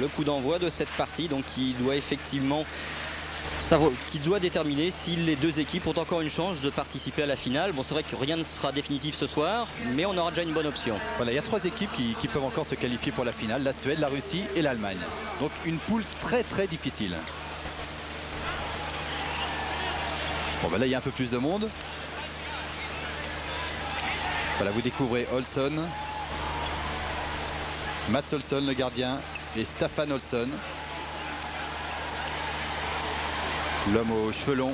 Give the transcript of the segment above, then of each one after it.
le coup d'envoi de cette partie, donc qui doit effectivement qui doit déterminer si les deux équipes ont encore une chance de participer à la finale. Bon, c'est vrai que rien ne sera définitif ce soir, mais on aura déjà une bonne option. Voilà, il y a 3 équipes qui peuvent encore se qualifier pour la finale, la Suède, la Russie et l'Allemagne. Donc une poule très très difficile. Bon, ben là il y a un peu plus de monde. Voilà, vous découvrez Olsson, Mats Olsson le gardien et Staffan Olsson, l'homme aux cheveux longs.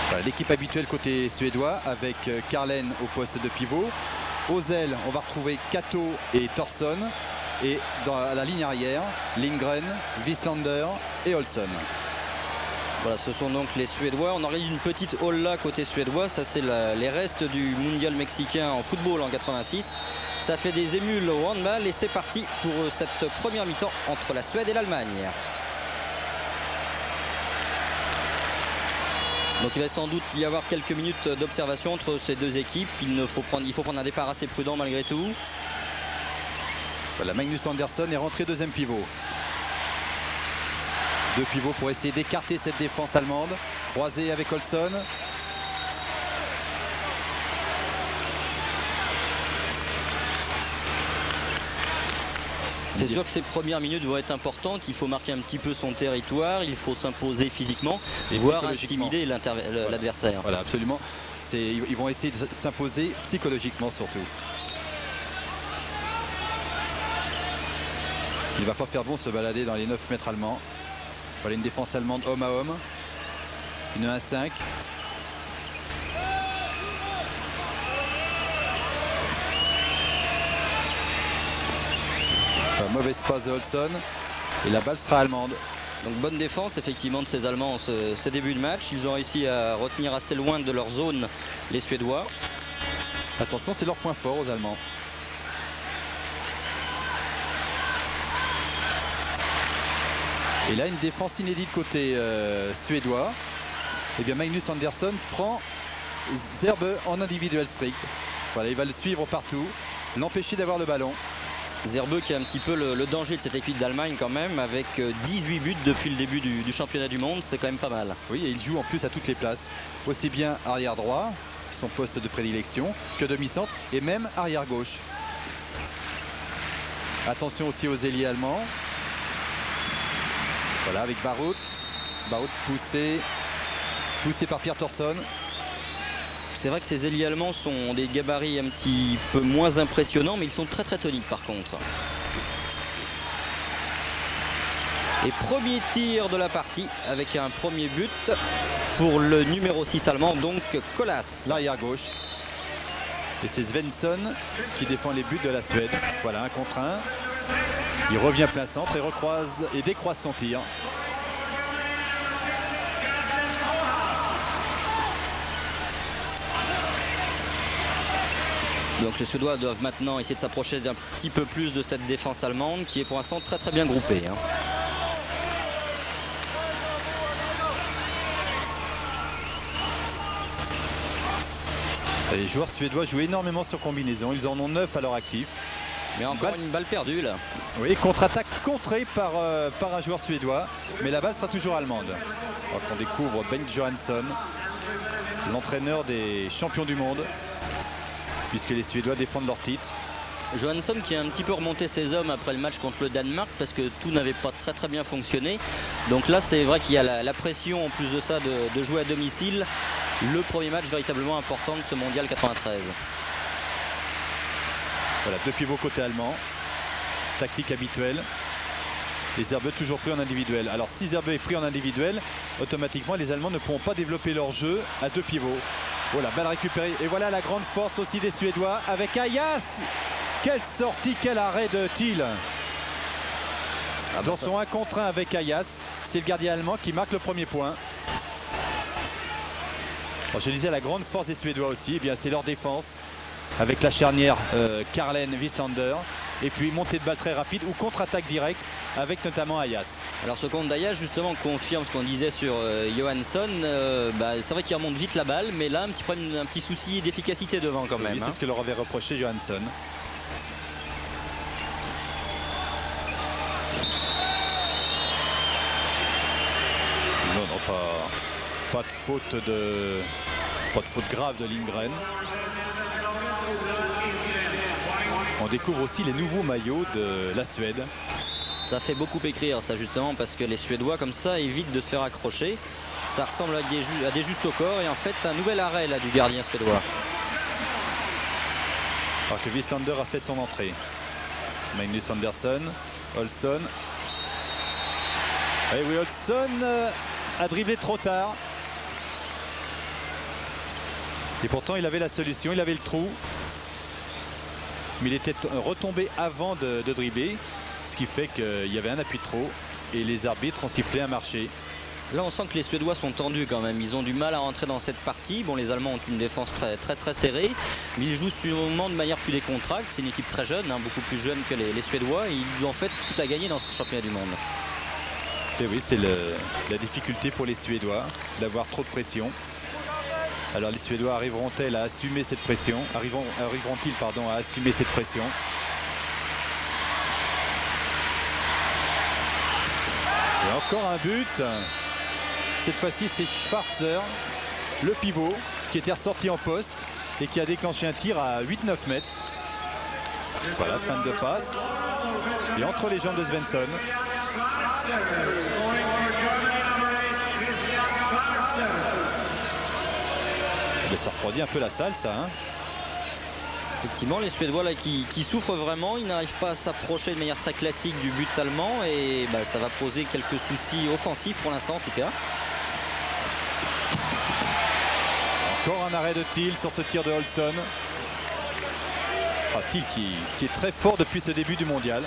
Voilà, l'équipe habituelle côté suédois avec Karlen au poste de pivot. Aux ailes, on va retrouver Kato et Thorsson. Et à la ligne arrière, Lindgren, Wieslander et Olsson. Voilà, ce sont donc les Suédois. On organise une petite hall-là côté suédois. Ça, c'est les restes du mondial mexicain en football en 86. Ça fait des émules au handball et c'est parti pour cette première mi-temps entre la Suède et l'Allemagne. Donc il va sans doute y avoir quelques minutes d'observation entre ces deux équipes. Il faut prendre un départ assez prudent malgré tout. Voilà, Magnus Andersson est rentré deuxième pivot. 2 pivots pour essayer d'écarter cette défense allemande. Croisé avec Olsson. C'est sûr que ces premières minutes vont être importantes. Il faut marquer un petit peu son territoire. Il faut s'imposer physiquement, voire intimider l'adversaire. Voilà, absolument. Ils vont essayer de s'imposer psychologiquement surtout. Il ne va pas faire bon se balader dans les 9 mètres allemands. Voilà une défense allemande homme à homme. Une 1-5. Mauvaise passe de Olsson. Et la balle sera allemande. Donc bonne défense effectivement de ces Allemands ce début de match. Ils ont réussi à retenir assez loin de leur zone les Suédois. Attention, c'est leur point fort aux Allemands. Et là, une défense inédite côté suédois. Et bien Magnus Andersson prend Zerbe en individuel strict. Voilà, il va le suivre partout, l'empêcher d'avoir le ballon. Zerbe qui a un petit peu le danger de cette équipe d'Allemagne quand même, avec 18 buts depuis le début du championnat du monde, c'est quand même pas mal. Oui, et il joue en plus à toutes les places. Aussi bien arrière droit, son poste de prédilection, que demi-centre, et même arrière gauche. Attention aussi aux ailiers allemands. Voilà, avec Barut. Barut poussé par Pierre Thorsson. C'est vrai que ces ailiers allemands sont des gabarits un petit peu moins impressionnants, mais ils sont très très toniques par contre. Et premier tir de la partie avec un premier but pour le numéro 6 allemand, donc Kolas. L'arrière gauche. Et c'est Svensson qui défend les buts de la Suède. Voilà, 1 contre 1. Il revient plein centre et recroise et décroise son tir. Donc les Suédois doivent maintenant essayer de s'approcher d'un petit peu plus de cette défense allemande qui est pour l'instant très très bien groupée. Les joueurs suédois jouent énormément sur combinaison. Ils en ont 9 à leur actif. Mais encore une balle perdue là. Oui, contre-attaque contrée par un joueur suédois. Mais la balle sera toujours allemande. Alors qu'on découvre Bengt Johansson, l'entraîneur des champions du monde, puisque les Suédois défendent leur titre. Johansson qui a un petit peu remonté ses hommes après le match contre le Danemark parce que tout n'avait pas très très bien fonctionné. Donc là c'est vrai qu'il y a la pression en plus de ça de jouer à domicile. Le premier match véritablement important de ce mondial 93. Voilà, 2 pivots côté allemand. Tactique habituelle. Et Zerbe toujours pris en individuel. Alors si Zerbe est pris en individuel, automatiquement les Allemands ne pourront pas développer leur jeu à 2 pivots. Voilà, balle récupérée. Et voilà la grande force aussi des Suédois avec Ayas. Quelle sortie, quel arrêt de Thiel. Dans son 1 contre 1 avec Ayas, c'est le gardien allemand qui marque le premier point. Alors, je disais la grande force des Suédois aussi, eh bien c'est leur défense avec la charnière Karlen Wieslander. Et puis montée de balle très rapide ou contre-attaque directe avec notamment Ayas. Alors ce compte d'Ayas justement confirme ce qu'on disait sur Johansson. C'est vrai qu'il remonte vite la balle, mais là un petit souci d'efficacité devant quand même. Oui, c'est ce que leur avait reproché Johansson. Non, pas de faute grave de Lindgren. On découvre aussi les nouveaux maillots de la Suède. Ça fait beaucoup écrire ça justement parce que les Suédois comme ça évitent de se faire accrocher. Ça ressemble à des justes au corps et en fait un nouvel arrêt là du gardien suédois. Alors que Wieslander a fait son entrée. Magnus Andersson, Olsson. Et oui, Olsson a dribblé trop tard. Et pourtant il avait la solution, il avait le trou. Mais il était retombé avant de dribbler, ce qui fait qu'il y avait un appui de trop et les arbitres ont sifflé un marché. Là on sent que les Suédois sont tendus quand même, ils ont du mal à rentrer dans cette partie. Bon, les Allemands ont une défense très serrée, mais ils jouent sûrement de manière plus décontractée. C'est une équipe très jeune, beaucoup plus jeune que les Suédois, et ils ont en fait tout à gagner dans ce championnat du monde. Et oui, c'est la difficulté pour les Suédois d'avoir trop de pression. Alors les Suédois arriveront-ils à assumer cette pression? Arriveront-ils à assumer cette pression? Et encore un but. Cette fois-ci, c'est Schwarzer, le pivot, qui était ressorti en poste et qui a déclenché un tir à 8-9 mètres. Voilà, fin de passe. Et entre les jambes de Svensson. Ça refroidit un peu la salle, ça. Effectivement, les Suédois là, qui souffrent vraiment, ils n'arrivent pas à s'approcher de manière très classique du but allemand et ça va poser quelques soucis offensifs pour l'instant en tout cas. Encore un arrêt de Thiel sur ce tir de Olsson. Thiel qui est très fort depuis ce début du mondial.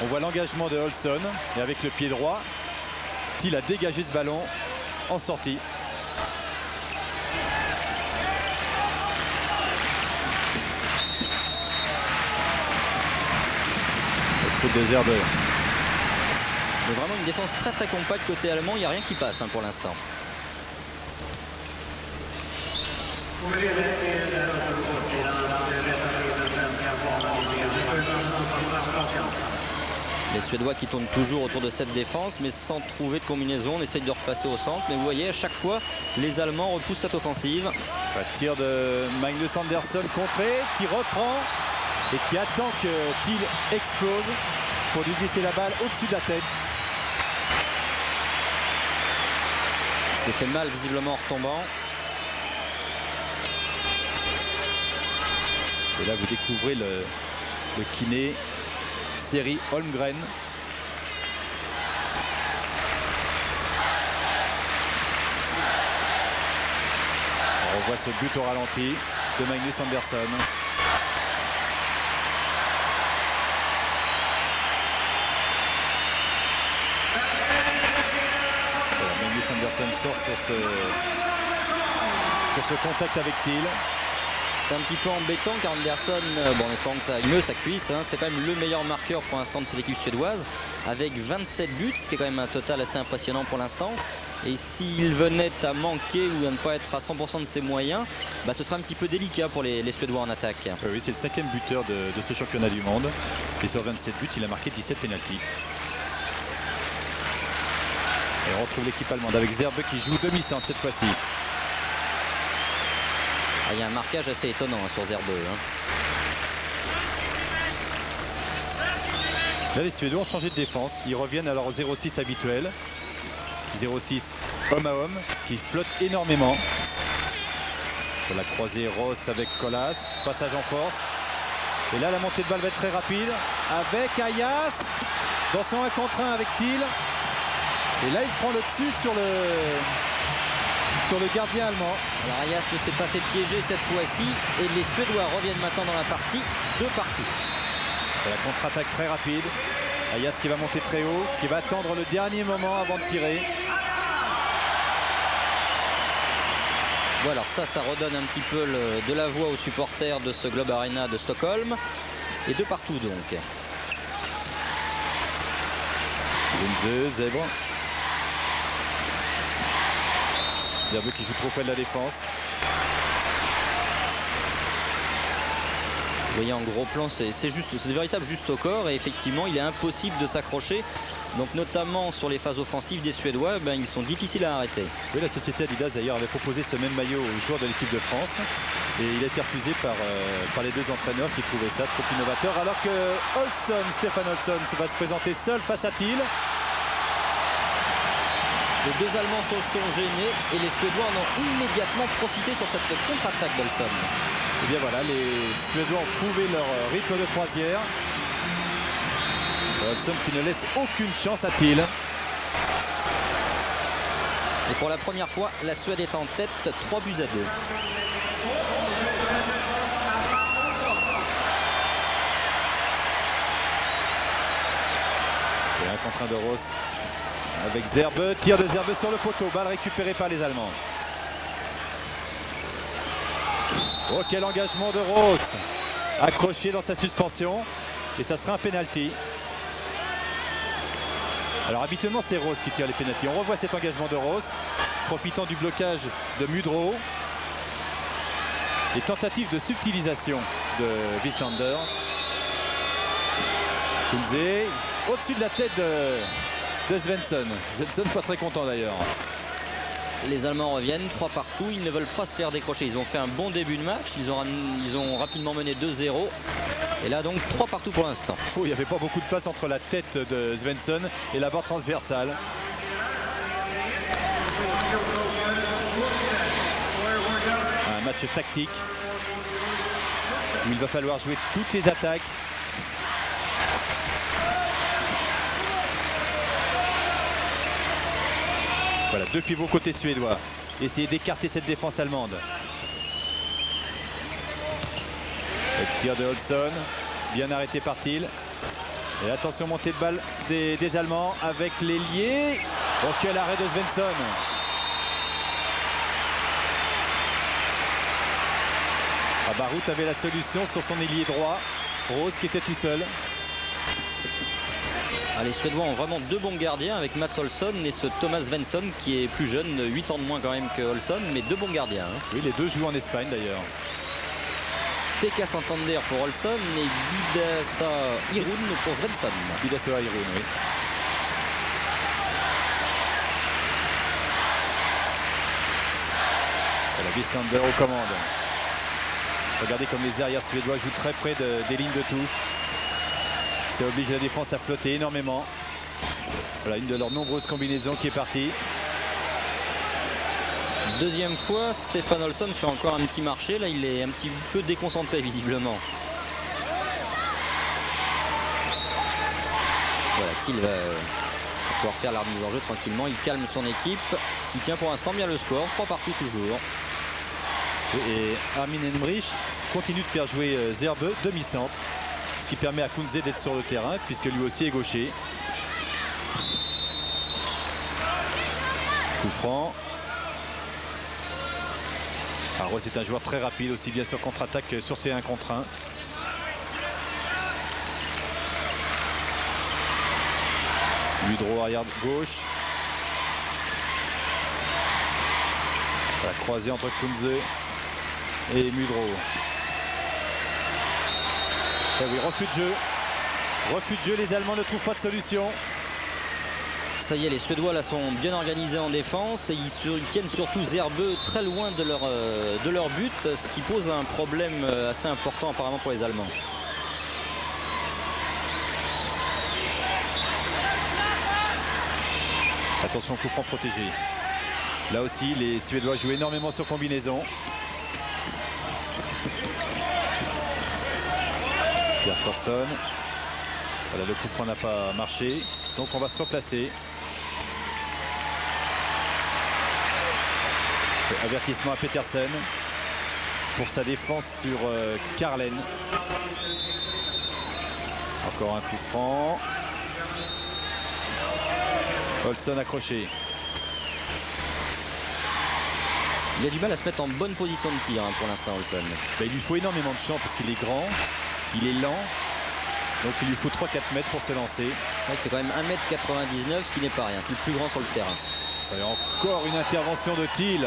On voit l'engagement de Olsson et avec le pied droit, Thiel a dégagé ce ballon en sortie. De Zerbe. Mais vraiment une défense très compacte côté allemand, il n'y a rien qui passe pour l'instant. Les Suédois qui tournent toujours autour de cette défense mais sans trouver de combinaison, on essaye de repasser au centre, mais vous voyez à chaque fois les Allemands repoussent cette offensive. Tir de Magnus Andersson contré qui reprend et qui attend que Thiel explose pour lui glisser la balle au-dessus de la tête. C'est fait mal visiblement en retombant. Et là vous découvrez le kiné Seri Holmgren. On revoit ce but au ralenti de Magnus Andersson. Andersson sort sur ce contact avec Thiel. C'est un petit peu embêtant car Andersson, en espérant que ça aille mieux, sa cuisse, c'est quand même le meilleur marqueur pour l'instant de cette équipe suédoise avec 27 buts, ce qui est quand même un total assez impressionnant pour l'instant. Et s'il venait à manquer ou à ne pas être à 100% de ses moyens, ce sera un petit peu délicat pour les Suédois en attaque. Oui, c'est le 5e buteur de ce championnat du monde. Et sur 27 buts, il a marqué 17 pénaltys. Et on retrouve l'équipe allemande avec Zerbe qui joue demi-centre cette fois-ci. Il y a un marquage assez étonnant sur Zerbe. Là, les Suédois ont changé de défense. Ils reviennent à leur 0-6 habituel. 0-6 homme à homme qui flotte énormément. La croisée Ross avec Colas. Passage en force. Et là, la montée de balle va être très rapide. Avec Ayas dans son 1 contre 1 avec Thiel. Et là, il prend le dessus sur le gardien allemand. Alors Ayas ne s'est pas fait piéger cette fois-ci. Et les Suédois reviennent maintenant dans la partie de partout. Et la contre-attaque très rapide. Ayas qui va monter très haut, qui va attendre le dernier moment avant de tirer. Voilà, ça redonne un petit peu de la voix aux supporters de ce Globe Arena de Stockholm. et 2 partout donc. Kunze, Zèbre. Zèbre qui joue trop près de la défense. Vous voyez en gros plan, c'est de véritable juste au corps et effectivement il est impossible de s'accrocher. Donc notamment sur les phases offensives des Suédois, ils sont difficiles à arrêter. Oui, la société Adidas d'ailleurs avait proposé ce même maillot aux joueurs de l'équipe de France et il a été refusé par les 2 entraîneurs qui trouvaient ça trop innovateur. Alors que Stéphane Olsson va se présenter seul face à Thiel. Les 2 Allemands se sont gênés et les Suédois en ont immédiatement profité sur cette contre-attaque d'Olsson. Et bien voilà, les Suédois ont prouvé leur rythme de croisière. Olsson qui ne laisse aucune chance à Thiel. Et pour la première fois, la Suède est en tête, 3 buts à 2. Et un contre 1 de Roos avec Zerbe. Tir de Zerbe sur le poteau. Balle récupérée par les Allemands. Oh, quel engagement de Roos. Accroché dans sa suspension. Et ça sera un penalty. Alors habituellement c'est Roos qui tire les pénaltys. On revoit cet engagement de Roos, profitant du blocage de Mudro. Et tentative de subtilisation de Wieslander. Kunze au-dessus de la tête de Svensson. Svensson pas très content d'ailleurs. Les Allemands reviennent, 3 partout, ils ne veulent pas se faire décrocher. Ils ont fait un bon début de match, ils ont rapidement mené 2-0. Et là donc 3 partout pour l'instant. Oh, il n'y avait pas beaucoup de place entre la tête de Svensson et la barre transversale. Un match tactique où il va falloir jouer toutes les attaques. Voilà, 2 pivots côté suédois. Essayer d'écarter cette défense allemande. Le tir de Olsson, bien arrêté par Thiel. Et attention, montée de balle des Allemands avec l'ailier. Oh, quel arrêt de Svensson. Barut avait la solution sur son ailier droit. Roos qui était tout seul. Les Suédois ont vraiment 2 bons gardiens avec Mats Olsson et ce Thomas Svensson qui est plus jeune, 8 ans de moins quand même que Olsson, mais 2 bons gardiens. Oui, les 2 jouent en Espagne d'ailleurs. TK Santander pour Olsson et Bidasa Irun pour Svensson. Bidasa Irun, oui. Voilà, Wieslander aux commandes. Regardez comme les arrières suédois jouent très près des lignes de touche. Ça oblige la défense à flotter énormément. Voilà une de leurs nombreuses combinaisons qui est partie. Deuxième fois, Stefan Olsson fait encore un petit marché. Là, il est un petit peu déconcentré visiblement. Voilà, Thiel va pouvoir faire la remise en jeu tranquillement. Il calme son équipe qui tient pour l'instant bien le score. 3 partout toujours. Et Armin Henrich continue de faire jouer Zerbe demi-centre. Ce qui permet à Kunze d'être sur le terrain puisque lui aussi est gaucher. Coup franc. Roos est un joueur très rapide aussi bien sur contre-attaque que sur ses 1 contre 1. Mudro arrière gauche. La croisée entre Kunze et Mudro. Et oui, refus de jeu. Refus de jeu, les Allemands ne trouvent pas de solution. Ça y est, les Suédois là sont bien organisés en défense et ils tiennent surtout Zerbe très loin de leur but, ce qui pose un problème assez important apparemment pour les Allemands. Attention, coup franc protégé. Là aussi, les Suédois jouent énormément sur combinaison. Pierre Thorsson. Voilà, le coup franc n'a pas marché. Donc on va se replacer. Avertissement à Petersen pour sa défense sur Carlen. Encore un coup franc. Olsson accroché. Il a du mal à se mettre en bonne position de tir pour l'instant, Olsson. Il lui faut énormément de champ parce qu'il est grand, il est lent Donc il lui faut 3-4 mètres pour se lancer. Il fait quand même 1m99, ce qui n'est pas rien. C'est le plus grand sur le terrain. Et encore une intervention de Thiel.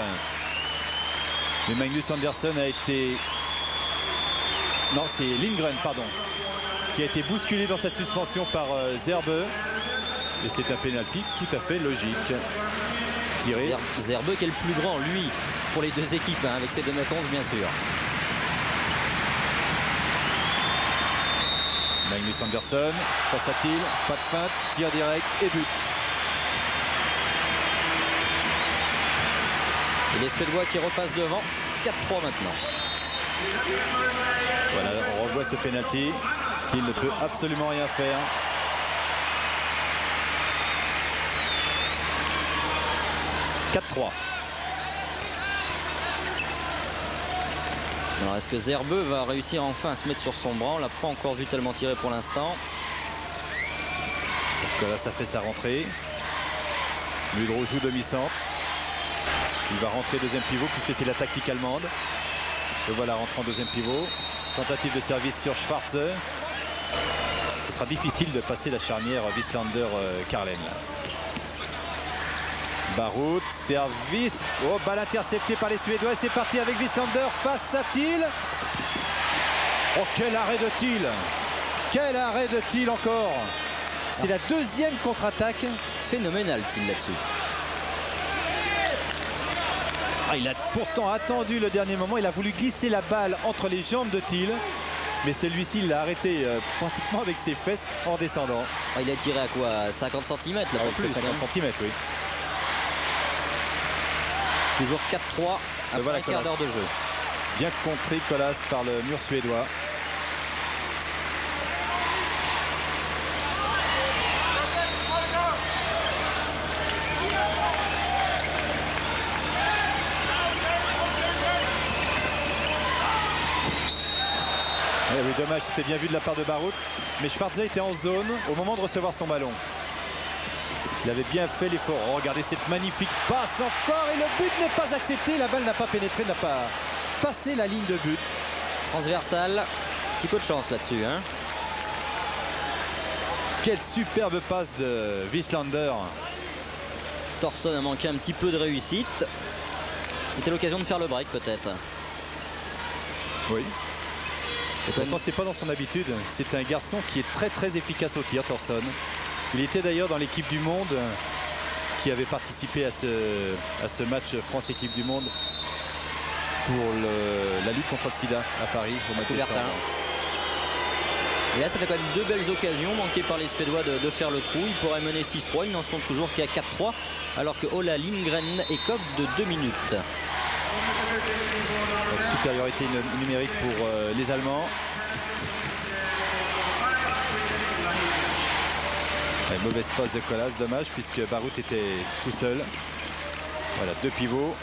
Mais Magnus Andersson a été... Non, c'est Lindgren, pardon, qui a été bousculé dans sa suspension par Zerbe. Et c'est un pénalty tout à fait logique. Tiré. Zerbe qui est le plus grand, lui, pour les deux équipes, hein, avec ses 2,11 m bien sûr. Magnus Andersson, face à Thiel, pas de feinte, tir direct et but. Et les Suédois qui repassent devant, 4-3 maintenant. Voilà, on revoit ce pénalty. Thiel ne peut absolument rien faire. « 4-3 ». Alors est-ce que Zerbe va réussir enfin à se mettre sur son bras? On l'a pas encore vu tellement tirer pour l'instant. Là, ça fait sa rentrée. Mudro joue demi-centre. Il va rentrer deuxième pivot puisque c'est la tactique allemande. Le voilà rentrant deuxième pivot. Tentative de service sur Schwarze. Ce sera difficile de passer la charnière Wieslander-Carlen. Baroud, service. Oh, balle interceptée par les Suédois. Et c'est parti avec Wieslander face à Thiel. Oh, quel arrêt de Thiel! Quel arrêt de Thiel encore! C'est la deuxième contre-attaque. Phénoménal Thiel là-dessus. Ah, il a pourtant attendu le dernier moment. Il a voulu glisser la balle entre les jambes de Thiel. Mais celui-ci, il l'a arrêté pratiquement avec ses fesses en descendant. Ah, il a tiré à quoi? 50 cm là, pas plus. 50 cm, oui. Toujours 4-3 après voilà, un quart d'heure de jeu. Bien contré Colas par le mur suédois. Oui, dommage, c'était bien vu de la part de Baroud. Mais Schwarze était en zone au moment de recevoir son ballon. Il avait bien fait l'effort. Oh, regardez cette magnifique passe encore et le but n'est pas accepté. La balle n'a pas pénétré, n'a pas passé la ligne de but. Transversal, petit peu de chance là-dessus. Hein. Quelle superbe passe de Wieslander. Thorson a manqué un petit peu de réussite. C'était l'occasion de faire le break peut-être. Oui. Pourtant, c'est pas dans son habitude. C'est un garçon qui est très très efficace au tir, Thorson. Il était d'ailleurs dans l'équipe du monde qui avait participé à ce match France-équipe du monde pour la lutte contre le sida à Paris au mois de décembre. Et là, ça fait quand même deux belles occasions manquées par les Suédois de faire le trou. Ils pourraient mener 6-3. Ils n'en sont toujours qu'à 4-3 alors que Ola Lindgren écope de 2 minutes. Donc, supériorité numérique pour les Allemands. Une mauvaise passe de Colas, dommage puisque Baroud était tout seul. Voilà, deux pivots.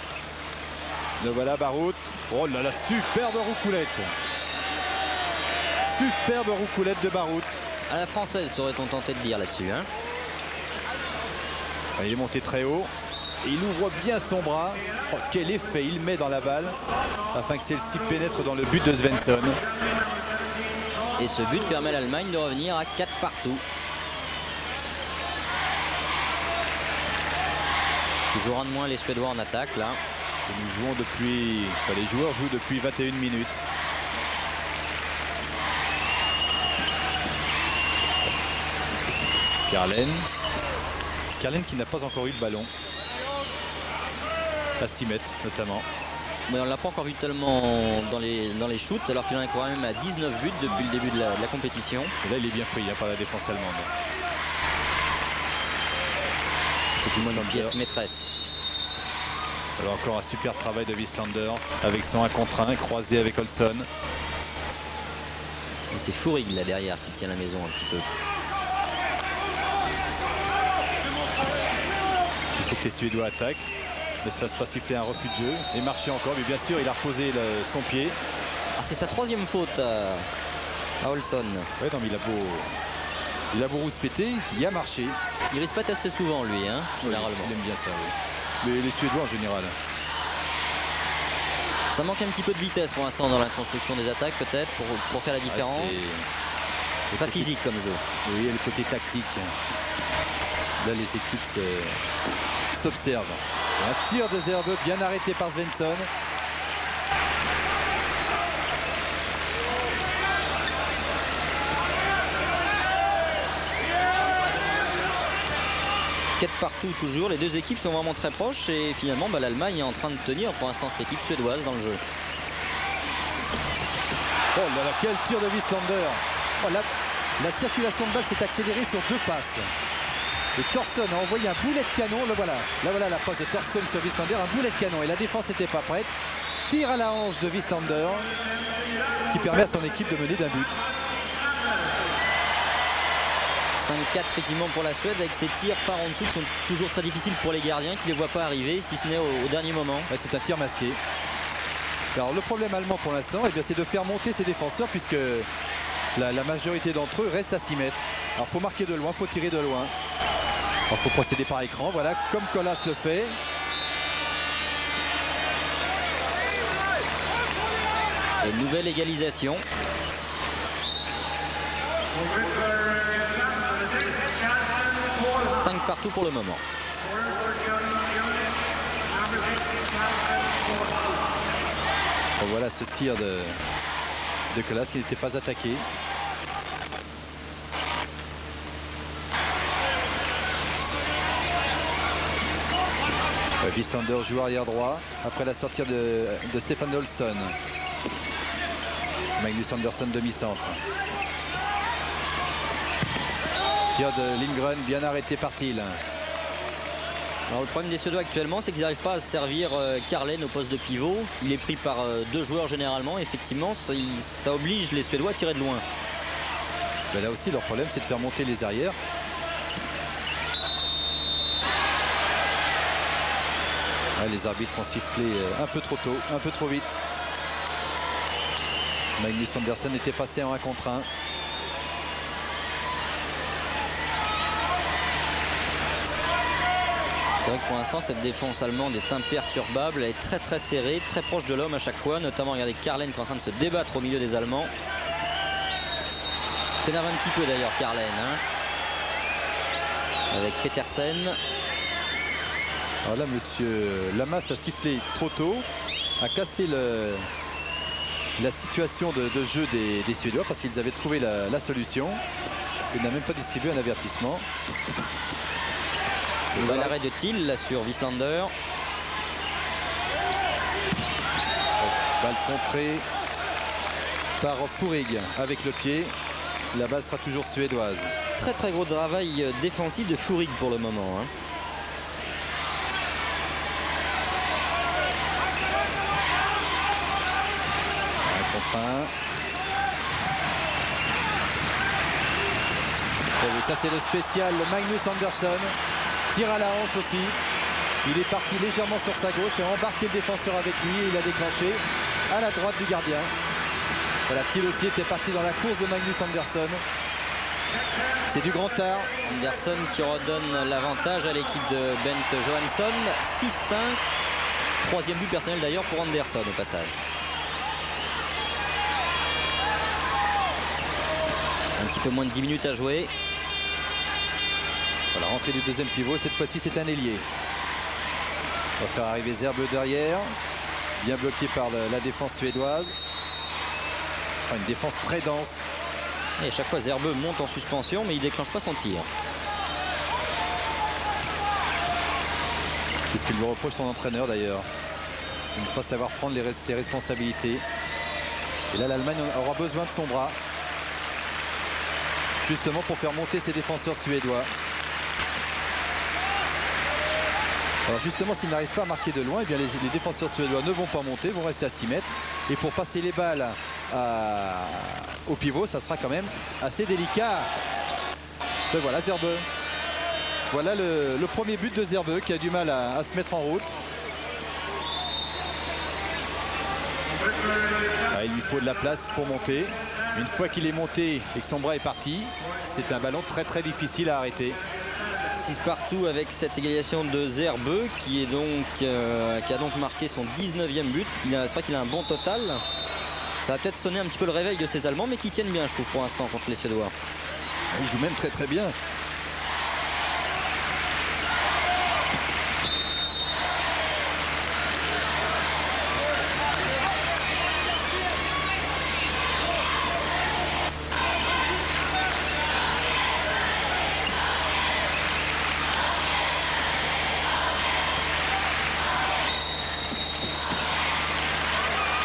Le voilà Baroud. Oh là là, superbe roucoulette. Superbe roucoulette de Baroud. À la française, serait-on tenté de dire là-dessus. Hein. Il est monté très haut. Et il ouvre bien son bras. Oh, quel effet il met dans la balle afin que celle-ci pénètre dans le but de Svensson. Et ce but permet à l'Allemagne de revenir à 4 partout. Toujours un de moins les Suédois en attaque là. Et nous jouons depuis... Enfin, les joueurs jouent depuis 21 minutes. Carlen. Carlen qui n'a pas encore eu de ballon. À 6 mètres notamment. Mais on ne l'a pas encore vu tellement dans les shoots alors qu'il en est quand même à 19 buts depuis le début de la compétition. Et là il est bien pris par la défense allemande. C'est une pièce maîtresse. Alors encore un super travail de Wieslander avec son 1 contre 1 croisé avec Olsson. C'est Fourig là derrière qui tient la maison un petit peu. Il faut que les Suédois attaquent, ne se fassent pas siffler un refus de jeu et marcher encore. Mais bien sûr, il a reposé son pied. Ah, c'est sa 3e faute à Olsson. Ouais, non, mais il a beau rouspéter, il a marché. Il risque pas assez souvent lui, hein, généralement. Oui, il aime bien ça, oui. Mais les Suédois en général. Ça manque un petit peu de vitesse pour l'instant dans la construction des attaques peut-être pour faire la différence. C'est très physique comme jeu. Oui, et le côté tactique. Là, les équipes s'observent. Un tir de Zerbe bien arrêté par Svensson. Quête partout toujours, les deux équipes sont vraiment très proches et finalement l'Allemagne est en train de tenir pour l'instant cette équipe suédoise dans le jeu. Oh là là, quel tir de Wieslander. Oh, la circulation de balle s'est accélérée sur 2 passes. Et Thorson a envoyé un boulet de canon. Là voilà la passe de Thorson sur Wieslander, un boulet de canon et la défense n'était pas prête. Tir à la hanche de Wieslander qui permet à son équipe de mener d'un but. 5-4 effectivement pour la Suède avec ces tirs par en dessous qui sont toujours très difficiles pour les gardiens qui ne les voient pas arriver si ce n'est au dernier moment. Ouais, c'est un tir masqué. Alors le problème allemand pour l'instant, c'est de faire monter ses défenseurs puisque la majorité d'entre eux restent à 6 mètres. Alors il faut marquer de loin, il faut tirer de loin. Il faut procéder par écran, voilà, comme Colas le fait. Et nouvelle égalisation. Partout pour le moment. Bon, voilà ce tir de Colas, il n'était pas attaqué. Wieslander joue arrière droit après la sortie de Stefan Olsson. Magnus Andersson demi-centre. Tir de Lindgren bien arrêté par Thiel. Alors, le problème des Suédois actuellement, c'est qu'ils n'arrivent pas à se servir Karlen au poste de pivot. Il est pris par 2 joueurs généralement. Effectivement, ça oblige les Suédois à tirer de loin. Ben là aussi, leur problème, c'est de faire monter les arrières. Ouais, les arbitres ont sifflé un peu trop tôt, un peu trop vite. Magnus Andersson était passé en 1 contre 1. C'est vrai que pour l'instant cette défense allemande est imperturbable, elle est très très serrée, très proche de l'homme à chaque fois, notamment regardez Karlen qui est en train de se débattre au milieu des Allemands. S'énerve un petit peu d'ailleurs Karlen avec Petersen. Alors là monsieur Lamas a sifflé trop tôt, a cassé la situation de jeu des Suédois parce qu'ils avaient trouvé la solution. Il n'a même pas distribué un avertissement. Nouvel arrêt de Thiel là sur Wieslander. Balle contrée par Fourig avec le pied. La balle sera toujours suédoise. Très très gros travail défensif de Fourig pour le moment. 1 contre 1. Ça c'est le spécial Magnus Andersson. Tire à la hanche aussi. Il est parti légèrement sur sa gauche et a embarqué le défenseur avec lui. Et il a déclenché à la droite du gardien. Voilà, Thiel aussi était parti dans la course de Magnus Andersson. C'est du grand art. Andersson qui redonne l'avantage à l'équipe de Bent Johansson. 6-5. 3e but personnel d'ailleurs pour Andersson au passage. Un petit peu moins de 10 minutes à jouer. Voilà, rentrée du 2e pivot, cette fois-ci c'est un ailier. On va faire arriver Zerbe derrière, bien bloqué par la défense suédoise. Enfin, une défense très dense. Et à chaque fois Zerbe monte en suspension mais il déclenche pas son tir. C'est ce que lui reproche son entraîneur d'ailleurs. De ne pas savoir prendre ses responsabilités. Et là l'Allemagne aura besoin de son bras. Justement pour faire monter ses défenseurs suédois. Alors justement, s'ils n'arrivent pas à marquer de loin, eh bien les défenseurs suédois ne vont pas monter, vont rester à 6 mètres. Et pour passer les balles au pivot, ça sera quand même assez délicat. Et voilà Zerbe. Voilà le premier but de Zerbe qui a du mal à se mettre en route. Ah, il lui faut de la place pour monter. Une fois qu'il est monté et que son bras est parti, c'est un ballon très très difficile à arrêter. 6 partout avec cette égalisation de Zerbe qui a donc marqué son 19e but. C'est vrai qu'il a un bon total. Ça va peut-être sonner un petit peu le réveil de ces Allemands, mais qui tiennent bien, je trouve, pour l'instant, contre les Suédois. Ils jouent même très très bien.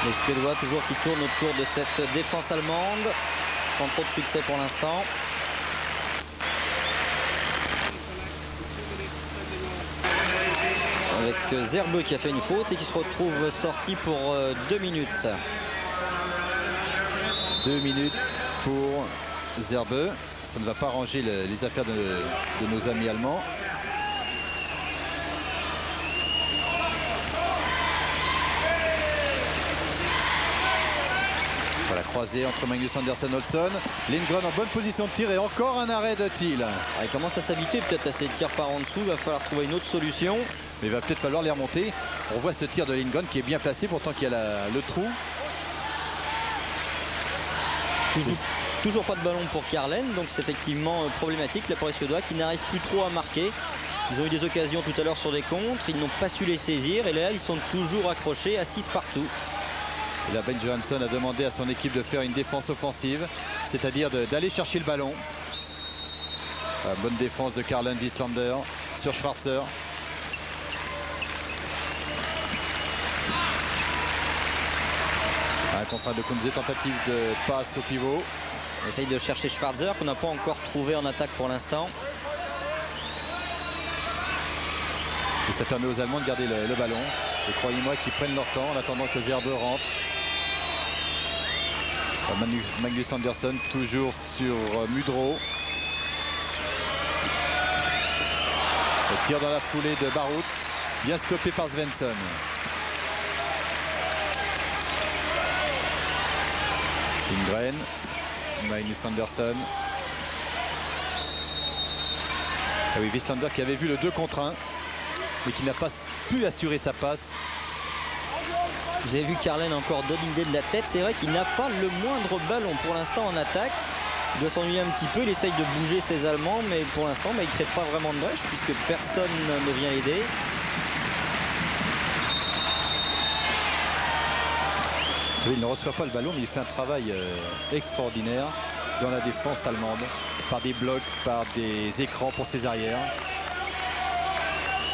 Les Suédois toujours qui tournent autour de cette défense allemande, sans trop de succès pour l'instant. Avec Zerbe qui a fait une faute et qui se retrouve sorti pour 2 minutes. 2 minutes pour Zerbe. Ça ne va pas arranger les affaires de nos amis allemands. Voilà, croisé entre Magnus Andersen et Olsson. Lindgren en bonne position de tir et encore un arrêt de Thiel. Il commence à s'habituer peut-être à ces tirs par en dessous. Il va falloir trouver une autre solution. Mais il va peut-être falloir les remonter. On voit ce tir de Lindgren qui est bien placé, pourtant qu'il y a le trou. Toujours pas de ballon pour Carlen, donc c'est effectivement problématique là pour les Suédois qui n'arrivent plus trop à marquer. Ils ont eu des occasions tout à l'heure sur des contres, ils n'ont pas su les saisir et là ils sont toujours accrochés à 6 partout. Et là, Ben Johansson a demandé à son équipe de faire une défense offensive, c'est-à-dire d'aller chercher le ballon. Bonne défense de Carlen Wieslander sur Schwarzer. Un contrat de Kunze, tentative de passe au pivot. On essaye de chercher Schwarzer qu'on n'a pas encore trouvé en attaque pour l'instant. Et ça permet aux Allemands de garder le ballon. Et croyez-moi qu'ils prennent leur temps en attendant que Zerbe rentre. Magnus Andersen toujours sur Mudro. Le tir dans la foulée de Baroud. Bien stoppé par Svensson. Lindgren. Magnus Andersen. Ah oui, Wieslander qui avait vu le 2 contre 1 mais qui n'a pas pu assurer sa passe. Vous avez vu Carlen encore donner l'idée de la tête. C'est vrai qu'il n'a pas le moindre ballon pour l'instant en attaque. Il doit s'ennuyer un petit peu. Il essaye de bouger ses Allemands, mais pour l'instant, il ne crée pas vraiment de brèche puisque personne ne vient l'aider. Il ne reçoit pas le ballon, mais il fait un travail extraordinaire dans la défense allemande, par des blocs, par des écrans pour ses arrières.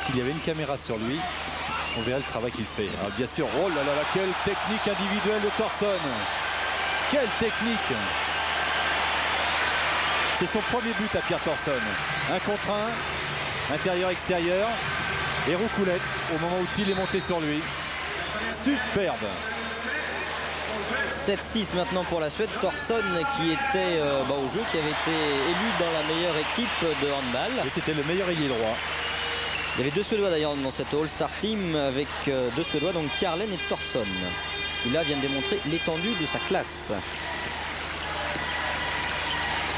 S'il y avait une caméra sur lui, on verrait le travail qu'il fait. Alors bien sûr, oh là là là, quelle technique individuelle de Thorson. Quelle technique. C'est son premier but à Pierre Thorson. 1 contre 1, intérieur-extérieur. Et roucoulette au moment où Thiel est monté sur lui. Superbe. 7-6 maintenant pour la Suède. Thorson qui était au jeu, qui avait été élu dans la meilleure équipe de handball. Et c'était le meilleur ailier droit. Il y avait 2 Suédois d'ailleurs dans cette All-Star Team avec 2 Suédois, donc Carlen et Thorson, qui là viennent démontrer l'étendue de sa classe.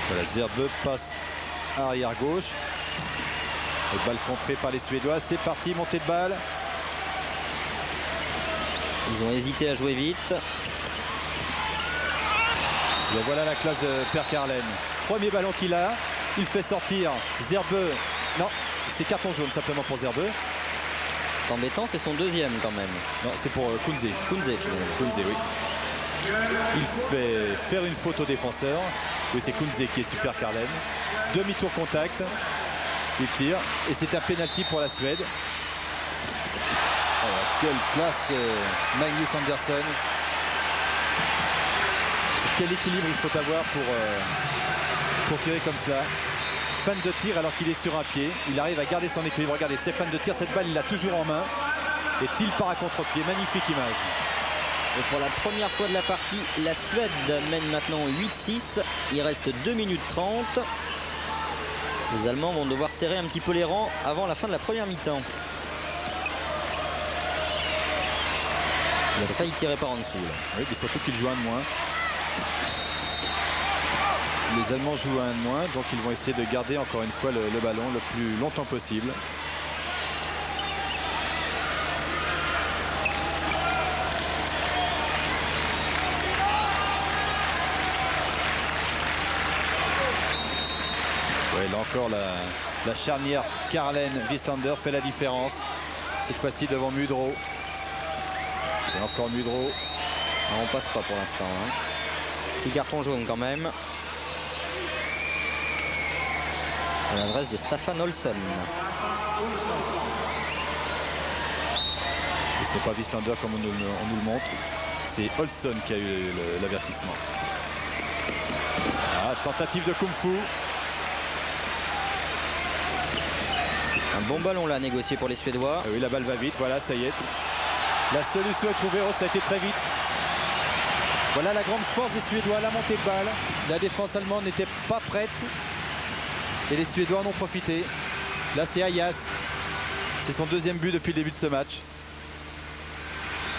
Voilà, Zerbe passe arrière gauche. Et balle contrée par les Suédois. C'est parti, montée de balle. Ils ont hésité à jouer vite. Et voilà la classe de Per Carlen. Premier ballon qu'il a. Il fait sortir Zerbe. Non, c'est carton jaune simplement pour Zerbe. C'est embêtant, c'est son deuxième quand même. Non, c'est pour Kunze. Kunze finalement. Kunze, oui. Il fait faire une faute au défenseur. Oui, c'est Kunze qui est super Carlen. Demi-tour contact. Il tire. Et c'est un pénalty pour la Suède. Oh, quelle classe Magnus Andersen. Quel équilibre il faut avoir pour tirer comme cela. Fan de tir alors qu'il est sur un pied. Il arrive à garder son équilibre. Regardez, c'est fan de tir. Cette balle, il l'a toujours en main. Et Thiel part à contre-pied. Magnifique image. Et pour la première fois de la partie, la Suède mène maintenant 8-6. Il reste 2 minutes 30. Les Allemands vont devoir serrer un petit peu les rangs avant la fin de la première mi-temps. Il a failli tirer par en dessous. Là. Oui, mais surtout qu'il joue un de moins. Les Allemands jouent un de moins, donc ils vont essayer de garder encore une fois le ballon le plus longtemps possible. là encore, la charnière Karlen-Wislander fait la différence. Cette fois-ci devant Mudro. Et encore Mudro. On passe pas pour l'instant. Hein. Petit carton jaune quand même. À l'adresse de Staffan Olsson. Et ce n'est pas Wislander comme on nous le montre. C'est Olsson qui a eu l'avertissement. Ah, tentative de Kung Fu. Un bon ballon là à négocier pour les Suédois. Ah oui, la balle va vite, voilà, ça y est. La solution est trouvée, ça a été très vite. Voilà la grande force des Suédois, la montée de balle. La défense allemande n'était pas prête. Et les Suédois en ont profité. Là, c'est Ayas. C'est son deuxième but depuis le début de ce match.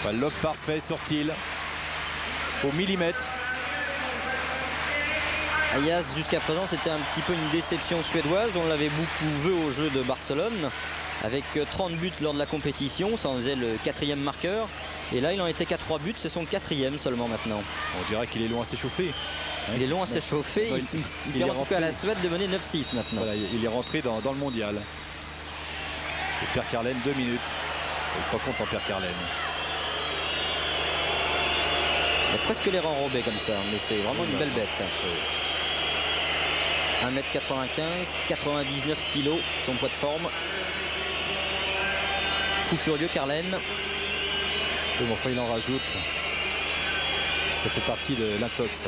Voilà, lob parfait sur Thiel. Au millimètre. Ayas, jusqu'à présent, c'était un petit peu une déception suédoise. On l'avait beaucoup vu au jeu de Barcelone. Avec 30 buts lors de la compétition, ça en faisait le 4e marqueur. Et là, il en était qu'à 3 buts, c'est son 4e seulement maintenant. On dirait qu'il est loin à s'échauffer. Il est long à s'échauffer. Il permet en tout cas à la Suède de mener 9-6 maintenant. Voilà, il est rentré dans le mondial. Et Per Karlen, 2 minutes. Il n'est pas content, Per Karlen. Il a presque l'air enrobé comme ça, mais c'est vraiment une belle bête. 1m95, 99 kg, son poids de forme. Fou furieux Karlen. Bon, enfin, il en rajoute. Ça fait partie de l'intox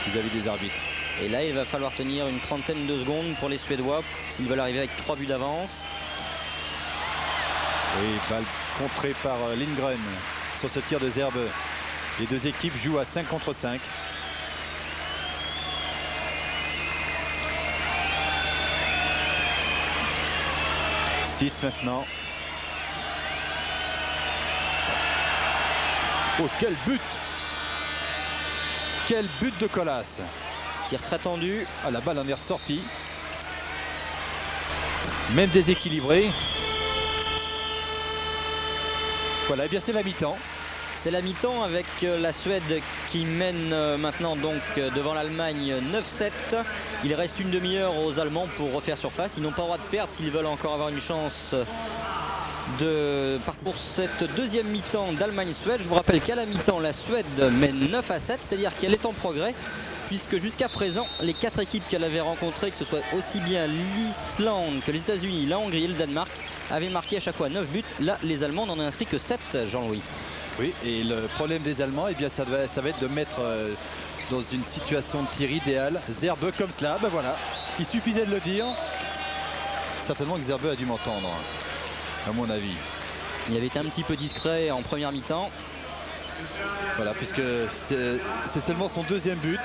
vis-à-vis des arbitres. Et là, il va falloir tenir une trentaine de secondes pour les Suédois s'ils veulent arriver avec 3 buts d'avance. Oui, balle contrée par Lindgren sur ce tir de Zerbe. Les deux équipes jouent à 5 contre 5. « 6 maintenant. Oh, quel but! Quel but de Colas! Tir très tendu. Ah, la balle en est ressortie. Même déséquilibré. Voilà, et bien c'est la mi-temps. C'est la mi-temps avec la Suède qui mène maintenant donc devant l'Allemagne 9-7. Il reste une demi-heure aux Allemands pour refaire surface. Ils n'ont pas le droit de perdre s'ils veulent encore avoir une chance pour cette deuxième mi-temps d'Allemagne-Suède. Je vous rappelle qu'à la mi-temps, la Suède mène 9-7, c'est-à-dire qu'elle est en progrès, puisque jusqu'à présent, les 4 équipes qu'elle avait rencontrées, que ce soit aussi bien l'Islande que les États-Unis, la Hongrie et le Danemark, avaient marqué à chaque fois 9 buts. Là, les Allemands n'en ont inscrit que 7, Jean-Louis. Oui, et le problème des Allemands, eh bien, ça va être de mettre dans une situation de tir idéale Zerbe comme cela. Ben voilà, il suffisait de le dire. Certainement que Zerbe a dû m'entendre, à mon avis. Il avait été un petit peu discret en première mi-temps. Voilà, puisque c'est seulement son deuxième but.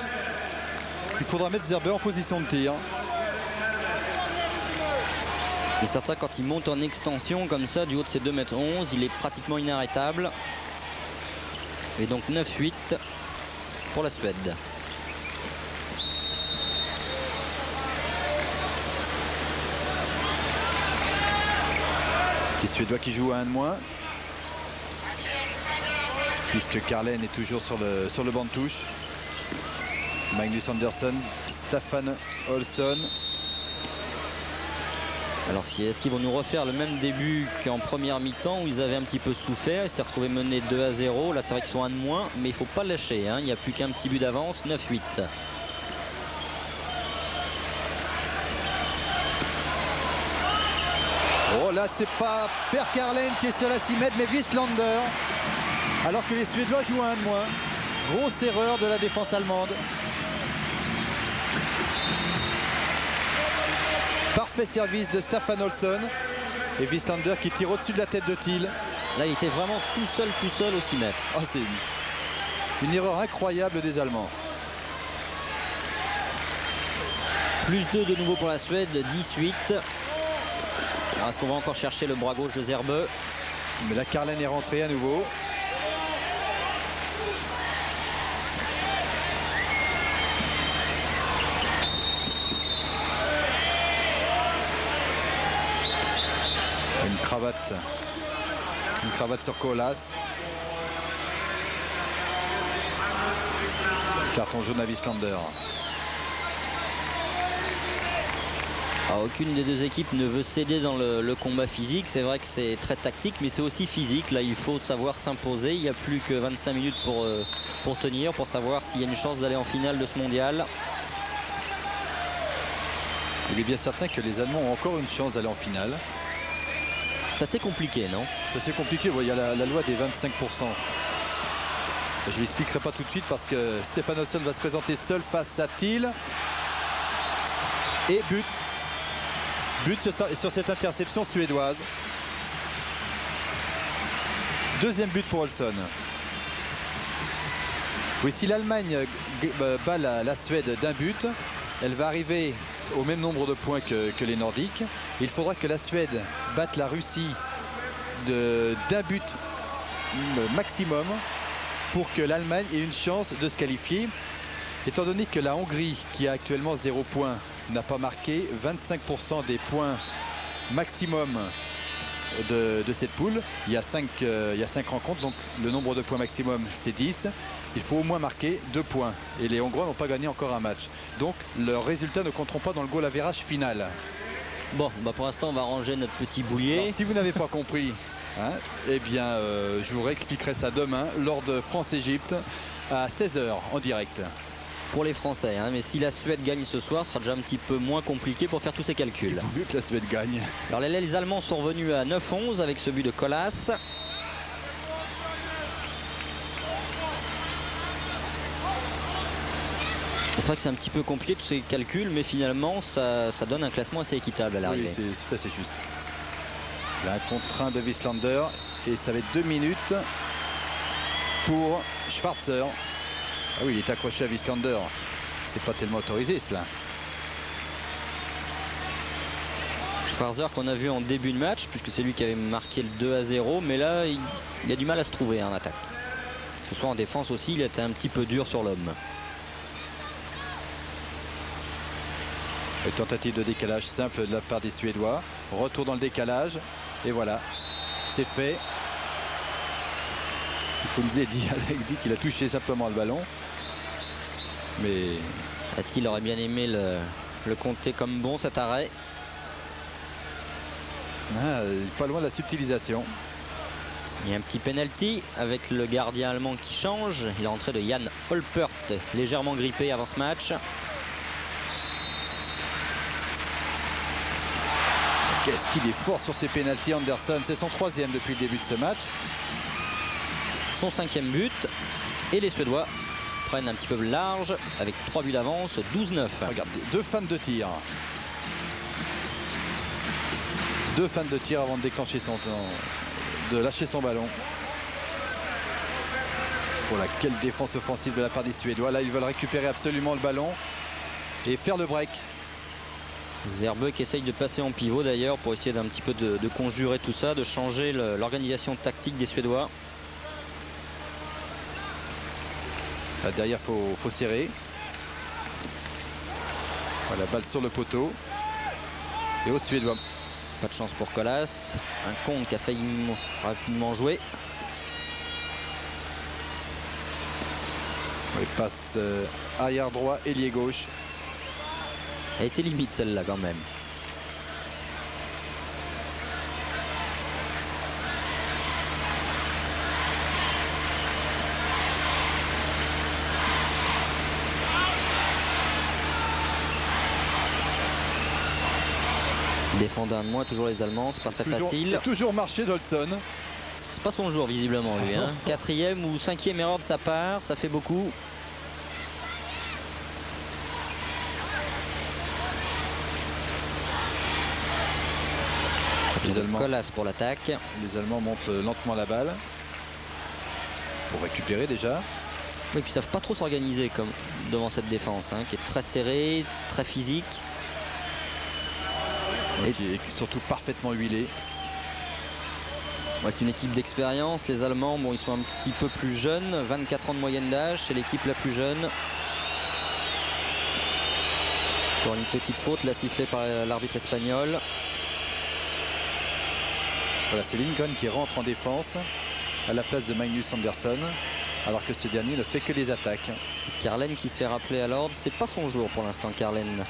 Il faudra mettre Zerbe en position de tir. Et certains, quand il monte en extension comme ça, du haut de ses 2,11 m, il est pratiquement inarrêtable. Et donc 9-8 pour la Suède. Les Suédois qui jouent à 1 de moins. Puisque Karlen est toujours sur le banc de touche. Magnus Andersson, Staffan Olsson. Alors est-ce qu'ils vont nous refaire le même début qu'en première mi-temps où ils avaient un petit peu souffert, ils s'étaient retrouvés menés 2-0. Là c'est vrai qu'ils sont 1 de moins, mais il ne faut pas lâcher, hein. Il n'y a plus qu'un petit but d'avance, 9-8. Oh là c'est pas Per Karlen qui est sur la 6 mètres, mais Wislander. Alors que les Suédois jouent à 1 de moins. Grosse erreur de la défense allemande. Parfait service de Staffan Olsson. Et Wislander qui tire au-dessus de la tête de Thiel. Là il était vraiment tout seul au 6 mètres. Oh, c'est une erreur incroyable des Allemands. Plus 2 de nouveau pour la Suède, 18. Alors est-ce qu'on va encore chercher le bras gauche de Zerbe? Mais la Karlen est rentrée à nouveau. Une cravate sur Colas. Carton jaune à Wislander. Alors, aucune des deux équipes ne veut céder dans le combat physique. C'est vrai que c'est très tactique, mais c'est aussi physique. Là, il faut savoir s'imposer. Il n'y a plus que 25 minutes pour tenir, pour savoir s'il y a une chance d'aller en finale de ce mondial. Il est bien certain que les Allemands ont encore une chance d'aller en finale. C'est assez compliqué, non? C'est assez compliqué. Il y a la loi des 25%. Je ne l'expliquerai pas tout de suite parce que Stefan Olsson va se présenter seul face à Thiel. Et but. But sur cette interception suédoise. Deuxième but pour Olsson. Oui, si l'Allemagne bat la Suède d'un but, elle va arriver au même nombre de points que les Nordiques. Il faudra que la Suède batte la Russie d'un but maximum pour que l'Allemagne ait une chance de se qualifier. Étant donné que la Hongrie, qui a actuellement 0 points, n'a pas marqué 25% des points maximum de cette poule. Il y a 5 rencontres, donc le nombre de points maximum c'est 10. Il faut au moins marquer 2 points. Et les Hongrois n'ont pas gagné encore un match. Donc leurs résultats ne compteront pas dans le goal average final. Bon, pour l'instant on va ranger notre petit boulier. Alors, si vous n'avez pas compris, eh bien je vous réexpliquerai ça demain lors de France-Égypte à 16 h en direct. Pour les Français, mais si la Suède gagne ce soir, ce sera déjà un petit peu moins compliqué pour faire tous ces calculs. Il vaut mieux que la Suède gagne. Alors les Allemands sont revenus à 9-11 avec ce but de Kolas. C'est vrai que c'est un petit peu compliqué tous ces calculs, mais finalement ça donne un classement assez équitable à l'arrivée. Oui, c'est assez juste. Là, un contre-1 de Wieslander et ça va être 2 minutes pour Schwarzer. Ah oui, il est accroché à Wieslander. C'est pas tellement autorisé cela. Schwarzer qu'on a vu en début de match, puisque c'est lui qui avait marqué le 2-0, mais là il a du mal à se trouver en attaque. Ce soir en défense aussi, il était un petit peu dur sur l'homme. Une tentative de décalage simple de la part des Suédois. Retour dans le décalage. Et voilà, c'est fait. Kunze dit qu'il a touché simplement le ballon. Mais Thiel aurait bien aimé le compter comme bon cet arrêt. Pas loin de la subtilisation. Il y a un petit penalty avec le gardien allemand qui change. Il est rentré de Jan Olpert, légèrement grippé avant ce match. Qu'est-ce qu'il est fort sur ses pénaltys, Anderson. C'est son 3e depuis le début de ce match. Son 5e but. Et les Suédois prennent un petit peu large avec 3 buts d'avance, 12-9. Regardez, 2 fans de tir. 2 fans de tir avant de déclencher de lâcher son ballon. Voilà, quelle défense offensive de la part des Suédois. Là, ils veulent récupérer absolument le ballon et faire le break. Zerbe qui essaye de passer en pivot d'ailleurs pour essayer d'un petit peu de conjurer tout ça, de changer l'organisation tactique des Suédois. Là, derrière, faut serrer. Voilà, balle sur le poteau. Et aux Suédois. Pas de chance pour Kolas. Un compte qui a failli rapidement jouer. Il passe arrière droit, ailier gauche. Elle était limite celle-là quand même. Défendant un de moins, toujours les Allemands, c'est pas très facile. Toujours marché d'Olsson. C'est pas son jour visiblement lui. 4e ou 5e erreur de sa part, ça fait beaucoup. Les Allemands, Kolas pour l'attaque. Les Allemands montent lentement la balle pour récupérer déjà. Oui, puis ils savent pas trop s'organiser comme devant cette défense, qui est très serrée, très physique. Et qui est surtout parfaitement huilée. Ouais, c'est une équipe d'expérience. Les Allemands, ils sont un petit peu plus jeunes, 24 ans de moyenne d'âge, c'est l'équipe la plus jeune. Encore une petite faute, là sifflée par l'arbitre espagnol. Voilà, c'est Lindgren qui rentre en défense à la place de Magnus Andersson, alors que ce dernier ne fait que des attaques. Carlen qui se fait rappeler à l'ordre, c'est pas son jour pour l'instant, Carlen.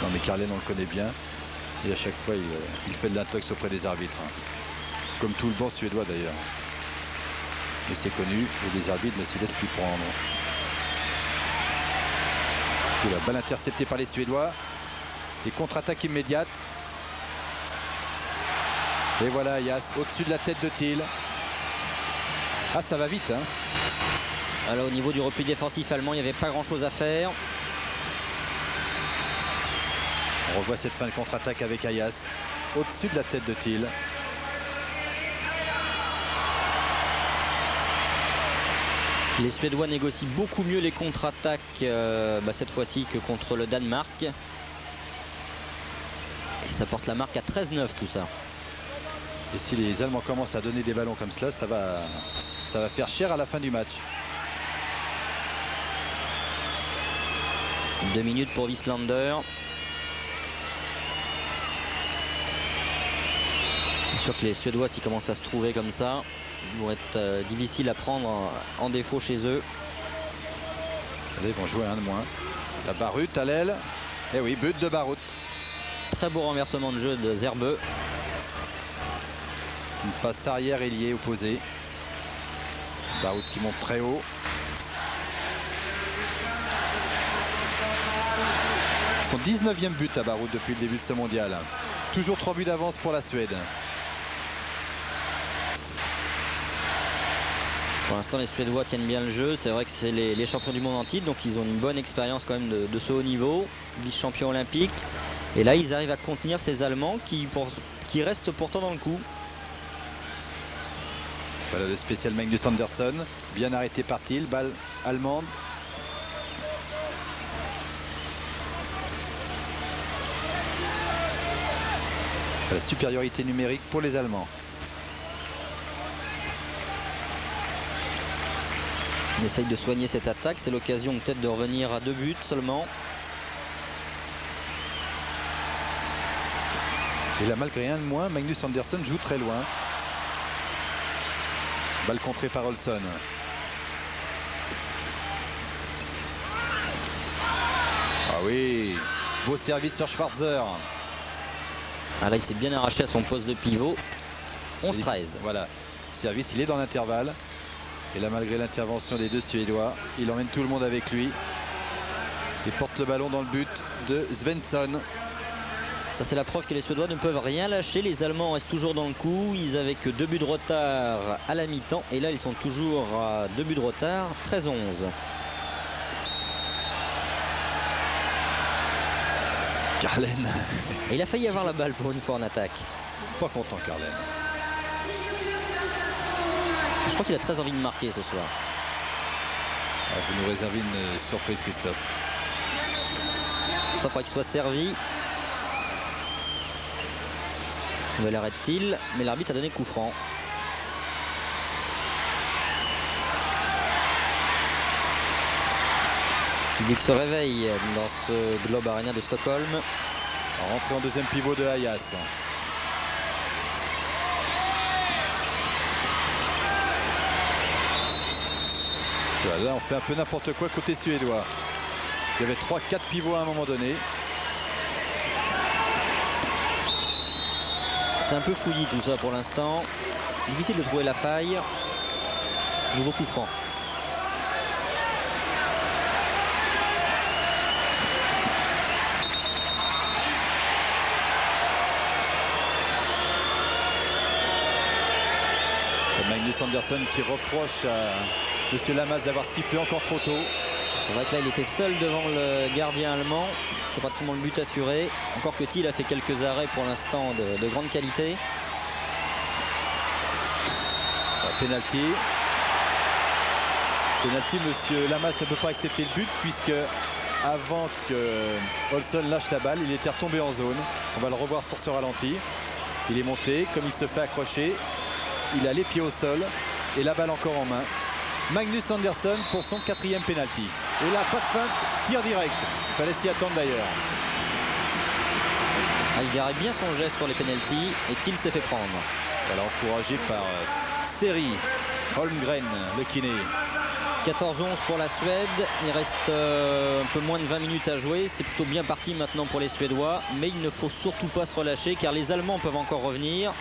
Non mais Carlen, on le connaît bien. Et à chaque fois, il fait de l'intox auprès des arbitres. Comme tout le banc suédois d'ailleurs. Et c'est connu, et les arbitres ne s'y laissent plus prendre. Et la balle interceptée par les Suédois. Et contre-attaque immédiate. Et voilà, Ayas au-dessus de la tête de Thiel. Ah, ça va vite, hein. Alors au niveau du repli défensif allemand, il n'y avait pas grand-chose à faire. On revoit cette fin de contre-attaque avec Ayas au-dessus de la tête de Thiel. Les Suédois négocient beaucoup mieux les contre-attaques cette fois-ci que contre le Danemark. Et ça porte la marque à 13-9 tout ça. Et si les Allemands commencent à donner des ballons comme cela, ça va faire cher à la fin du match. 2 minutes pour Wieslander. C'est sûr que les Suédois, s'ils commencent à se trouver comme ça, ils vont être difficiles à prendre en défaut chez eux. Ils vont jouer un de moins. La Barut à l'aile. Et oui, but de Barut. Très beau renversement de jeu de Zerbe. Une passe arrière ailier opposée. Barut qui monte très haut. Son 19e but à Barut depuis le début de ce mondial. Toujours 3 buts d'avance pour la Suède. Pour l'instant, les Suédois tiennent bien le jeu. C'est vrai que c'est les champions du monde en titre, donc ils ont une bonne expérience quand même de ce haut niveau, vice-champion olympique. Et là, ils arrivent à contenir ces Allemands qui restent pourtant dans le coup. Voilà le spécial Magnus Andersson, bien arrêté par Thiel, balle allemande. La supériorité numérique pour les Allemands. Ils essayent de soigner cette attaque. C'est l'occasion peut-être de revenir à 2 buts seulement. Et là, malgré un de moins, Magnus Andersson joue très loin. Balle contrée par Olsson. Ah oui, beau service sur Schwarzer. Ah là, il s'est bien arraché à son poste de pivot. 11-13. Voilà, service, il est dans l'intervalle. Et là, malgré l'intervention des deux Suédois, il emmène tout le monde avec lui. Et porte le ballon dans le but de Svensson. Ça, c'est la preuve que les Suédois ne peuvent rien lâcher. Les Allemands restent toujours dans le coup. Ils avaient que 2 buts de retard à la mi-temps. Et là, ils sont toujours à 2 buts de retard. 13-11. Carlen. Et il a failli avoir la balle pour une fois en attaque. Pas content, Carlen. Je crois qu'il a très envie de marquer ce soir. Ah, vous nous réservez une surprise, Christophe. Ça faudra qu'il soit servi. Nouvel arrêt de Thiel, mais l'arbitre a donné coup franc. Le public se réveille dans ce Globe Arena de Stockholm. Rentrée en deuxième pivot de Ayas. Là, on fait un peu n'importe quoi côté suédois. Il y avait 3-4 pivots à un moment donné. C'est un peu fouillis tout ça pour l'instant. Difficile de trouver la faille. Nouveau coup franc. Magnus Andersson qui reproche à M. Lamas d'avoir sifflé encore trop tôt. C'est vrai que là il était seul devant le gardien allemand. C'était pratiquement le but assuré. Encore que Thiel a fait quelques arrêts pour l'instant de grande qualité. Penalty. Penalty, M. Lamas ne peut pas accepter le but puisque avant que Olsson lâche la balle, il était retombé en zone. On va le revoir sur ce ralenti. Il est monté, comme il se fait accrocher. Il a les pieds au sol et la balle encore en main. Magnus Andersson pour son 4e penalty. Et là, pas de feinte, tir direct. Il fallait s'y attendre d'ailleurs. Ah, il garde bien son geste sur les penalties et Thiel s'est fait prendre. Voilà, encouragé par série. Holmgren, le kiné. 14-11 pour la Suède. Il reste un peu moins de 20 minutes à jouer. C'est plutôt bien parti maintenant pour les Suédois. Mais il ne faut surtout pas se relâcher car les Allemands peuvent encore revenir.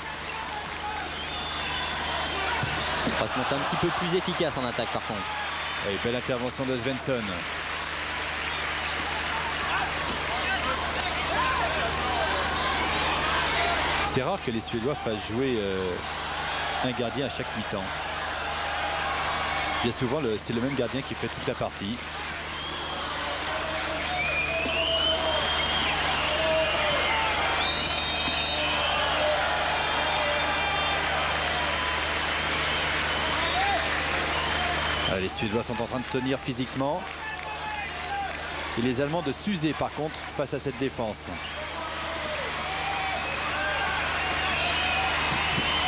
Il va se montrer un petit peu plus efficace en attaque par contre. Et belle intervention de Svensson. C'est rare que les Suédois fassent jouer un gardien à chaque mi-temps. Bien souvent, c'est le même gardien qui fait toute la partie. Les Suédois sont en train de tenir physiquement. Et les Allemands de s'user par contre face à cette défense.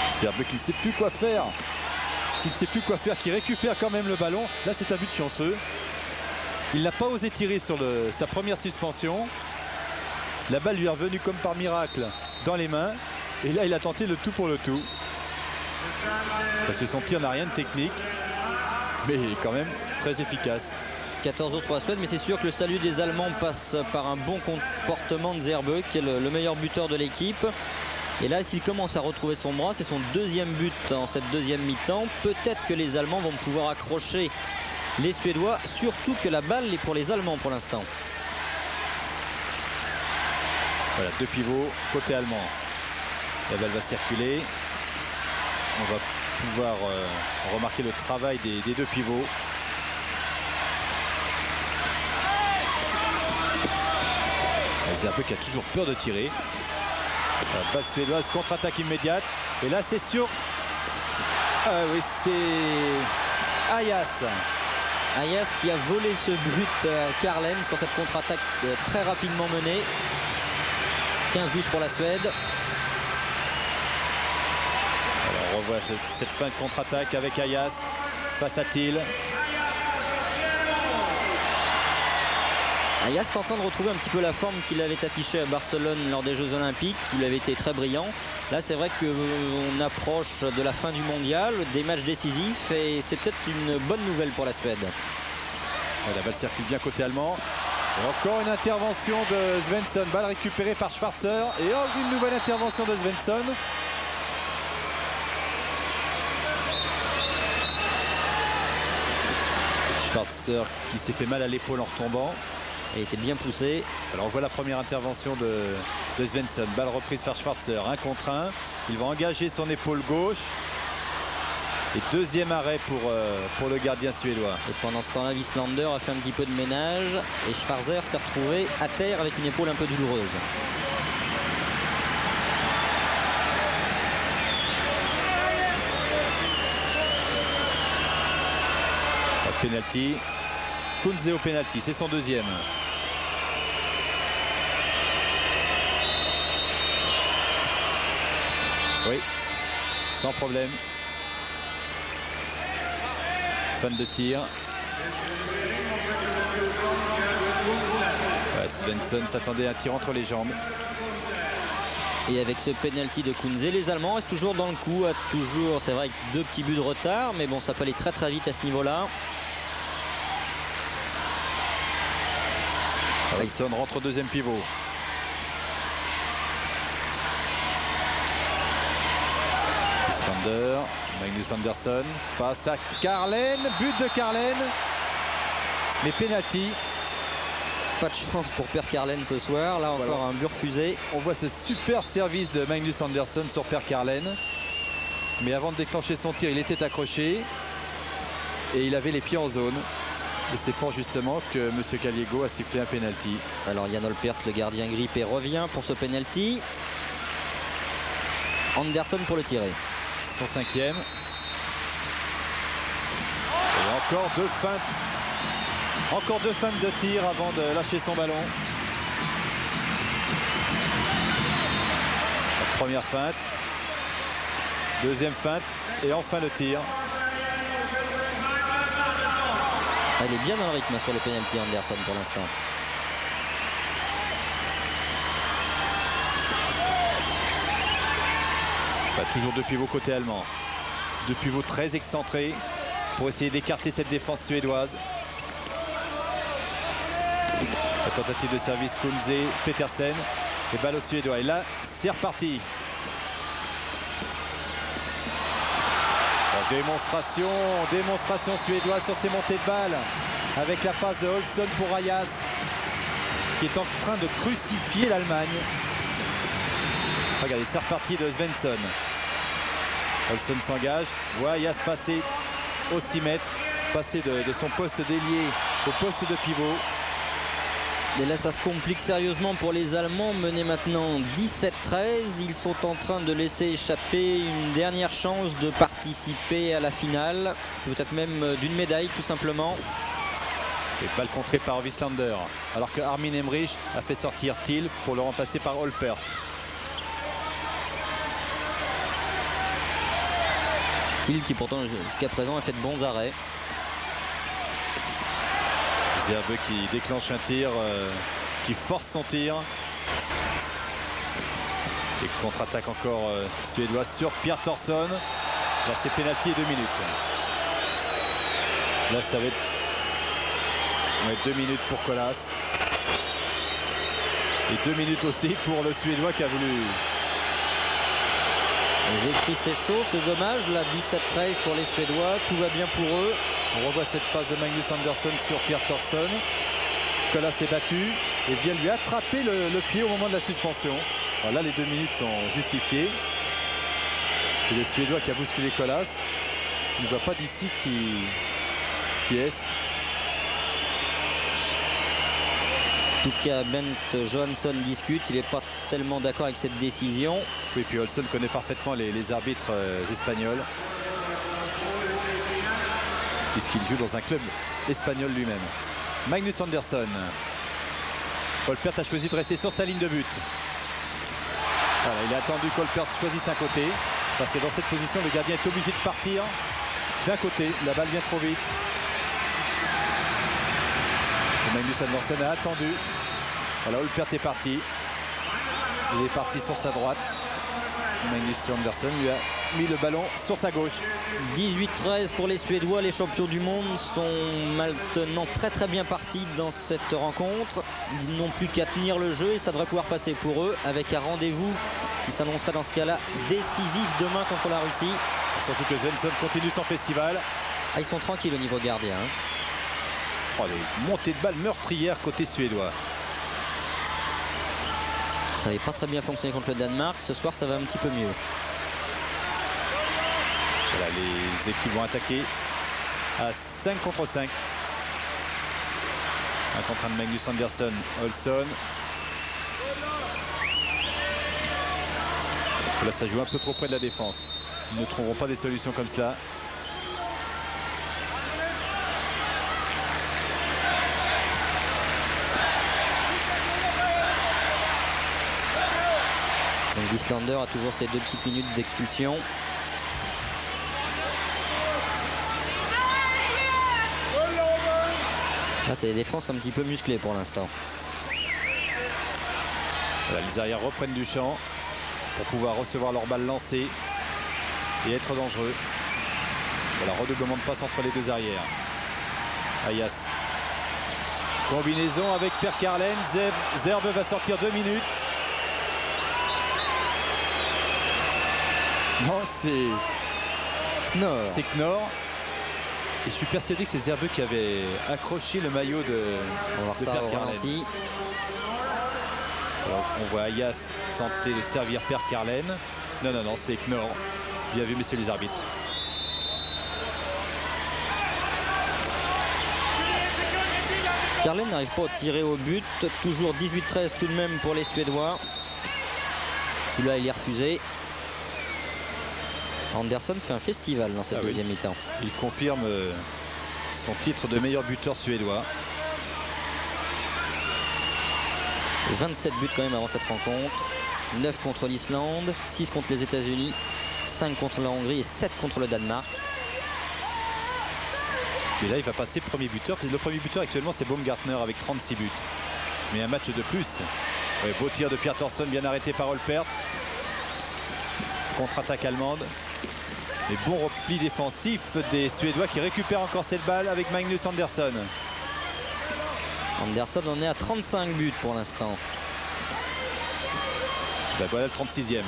Serbe qui ne sait plus quoi faire. Qui récupère quand même le ballon. Là c'est un but chanceux. Il n'a pas osé tirer sur sa première suspension. La balle lui est revenue comme par miracle dans les mains. Et là il a tenté le tout pour le tout. Parce que son tir n'a rien de technique. Mais quand même très efficace. 14-11 pour la Suède, mais c'est sûr que le salut des Allemands passe par un bon comportement de Zerbe, qui est le meilleur buteur de l'équipe. Et là, s'il commence à retrouver son bras, c'est son deuxième but en cette deuxième mi-temps. Peut-être que les Allemands vont pouvoir accrocher les Suédois, surtout que la balle est pour les Allemands pour l'instant. Voilà, deux pivots côté allemand. La balle va circuler. On va pouvoir remarquer le travail des deux pivots. Zerbe qui a toujours peur de tirer. La balle suédoise, contre-attaque immédiate. Et là c'est sûr. Oui, c'est Ayas. Ayas qui a volé ce but à Karlen sur cette contre-attaque très rapidement menée. 15-12 pour la Suède. On revoit cette fin de contre-attaque avec Ayas face à Thiel. Ayas est en train de retrouver un petit peu la forme qu'il avait affichée à Barcelone lors des Jeux Olympiques, où il avait été très brillant. Là, c'est vrai qu'on approche de la fin du mondial, des matchs décisifs, et c'est peut-être une bonne nouvelle pour la Suède. La balle circule bien côté allemand. Et encore une intervention de Svensson. Balle récupérée par Schwarzer. Et une nouvelle intervention de Svensson. Schwarzer qui s'est fait mal à l'épaule en retombant. Il était bien poussé. Alors on voit la première intervention de Svensson. Balle reprise par Schwarzer. 1 contre 1. Il va engager son épaule gauche. Et deuxième arrêt pour le gardien suédois. Et pendant ce temps-là, Wieslander a fait un petit peu de ménage. Et Schwarzer s'est retrouvé à terre avec une épaule un peu douloureuse. Penalty. Kunze au penalty, c'est son deuxième. Oui, sans problème. Fan de tir. Svensson s'attendait à un tir entre les jambes. Et avec ce penalty de Kunze, les Allemands restent toujours dans le coup. Toujours, c'est vrai, avec 2 petits buts de retard. Mais bon, ça peut aller très très vite à ce niveau-là. Wilson rentre au deuxième pivot. Islander, Magnus Andersson passe à Karlen, but de Karlen, mais penalty. Pas de chance pour Per Karlen ce soir, là encore voilà. Un but refusé. On voit ce super service de Magnus Andersson sur Per Karlen, mais avant de déclencher son tir, il était accroché et il avait les pieds en zone. Et c'est fort justement que M. Kaliego a sifflé un penalty. Alors Jan Olpert, le gardien grippé, revient pour ce penalty. Andersson pour le tirer. Son 5e. Et encore deux feintes. Encore 2 feintes de tir avant de lâcher son ballon. La première feinte. Deuxième feinte. Et enfin le tir. Il est bien dans le rythme sur le penalty Andersson pour l'instant. Toujours 2 pivots côté allemand. Deux pivots très excentrés pour essayer d'écarter cette défense suédoise. La tentative de service Kunze, Petersen et balle au Suédois. Et là, c'est reparti. Démonstration suédoise sur ses montées de balles avec la passe de Olsson pour Ayas qui est en train de crucifier l'Allemagne. Regardez, c'est reparti de Svensson. Olsson s'engage, voit Ayas passer au 6 mètres, passer de son poste d'ailier au poste de pivot. Et là, ça se complique sérieusement pour les Allemands, menés maintenant 17-13. Ils sont en train de laisser échapper une dernière chance de participer à la finale, peut-être même d'une médaille tout simplement. Et balle contrée par Wieslander, alors que Armin Emrich a fait sortir Thiel pour le remplacer par Olpert. Thiel qui pourtant jusqu'à présent a fait de bons arrêts. Zerbe qui déclenche un tir, qui force son tir. Et contre-attaque encore suédoise sur Pierre Thorsson. Là, c'est pénalty et 2 minutes. Là, ça va être 2 minutes pour Colas. Et 2 minutes aussi pour le Suédois qui a voulu. Les esprits c'est chaud, c'est dommage. Là, 17-13 pour les Suédois, tout va bien pour eux. On revoit cette passe de Magnus Andersson sur Pierre Thorsson. Colas s'est battu et vient lui attraper le pied au moment de la suspension. Alors là, les 2 minutes sont justifiées. Et le Suédois qui a bousculé Colas. On ne voit pas d'ici qui est-ce. En tout cas, Bent Johansson discute. Il n'est pas tellement d'accord avec cette décision. Oui, puis Olsson connaît parfaitement les arbitres espagnols, puisqu'il joue dans un club espagnol lui-même. Magnus Andersson. Olpert a choisi de rester sur sa ligne de but. Voilà, il a attendu qu'Olpert choisisse un côté, parce que dans cette position, le gardien est obligé de partir d'un côté. La balle vient trop vite. Et Magnus Andersson a attendu. Voilà, Olpert est parti. Il est parti sur sa droite. Magnus Andersson lui a mis le ballon sur sa gauche. 18-13 pour les Suédois. Les champions du monde sont maintenant très bien partis dans cette rencontre. Ils n'ont plus qu'à tenir le jeu et ça devrait pouvoir passer pour eux avec un rendez-vous qui s'annoncerait dans ce cas-là décisif demain contre la Russie. Surtout que Svensson continue son festival. Ah, ils sont tranquilles au niveau gardien. Oh, des montées de balles meurtrières côté suédois. Ça n'avait pas très bien fonctionné contre le Danemark. Ce soir, ça va un petit peu mieux. Voilà, les équipes vont attaquer à 5 contre 5. Un contre un de Magnus Andersson, Olsson. Là, ça joue un peu trop près de la défense. Ils ne trouveront pas des solutions comme cela. Donc Wieslander a toujours ses 2 petites minutes d'expulsion. Là, c'est des défenses un petit peu musclées pour l'instant. Voilà, les arrières reprennent du champ pour pouvoir recevoir leur balle lancée et être dangereux. Voilà, redoublement de passe entre les deux arrières. Ayas. Combinaison avec Per Karlen. Zerbe va sortir 2 minutes. Non, c'est Knorr. C'est Knorr. Et je suis persuadé que c'est Zerbe qui avait accroché le maillot de Per Karlen. Alors, on voit Ayas tenter de servir Per Karlen. Non, c'est Knorr. Bien vu, messieurs les arbitres. Karlen n'arrive pas à tirer au but. Toujours 18-13 tout de même pour les Suédois. Celui-là, il est refusé. Andersson fait un festival dans cette deuxième mi-temps. Il confirme son titre de meilleur buteur suédois. 27 buts quand même avant cette rencontre. 9 contre l'Islande, 6 contre les États-Unis, 5 contre la Hongrie et 7 contre le Danemark. Et là, il va passer premier buteur. Le premier buteur actuellement, c'est Baumgartner avec 36 buts. Mais un match de plus. Ouais, beau tir de Pierre Thorsson, bien arrêté par Olpert. Contre-attaque allemande. Mais bon repli défensif des Suédois qui récupèrent encore cette balle avec Magnus Andersson. Andersson en est à 35 buts pour l'instant. Ben voilà le 36e.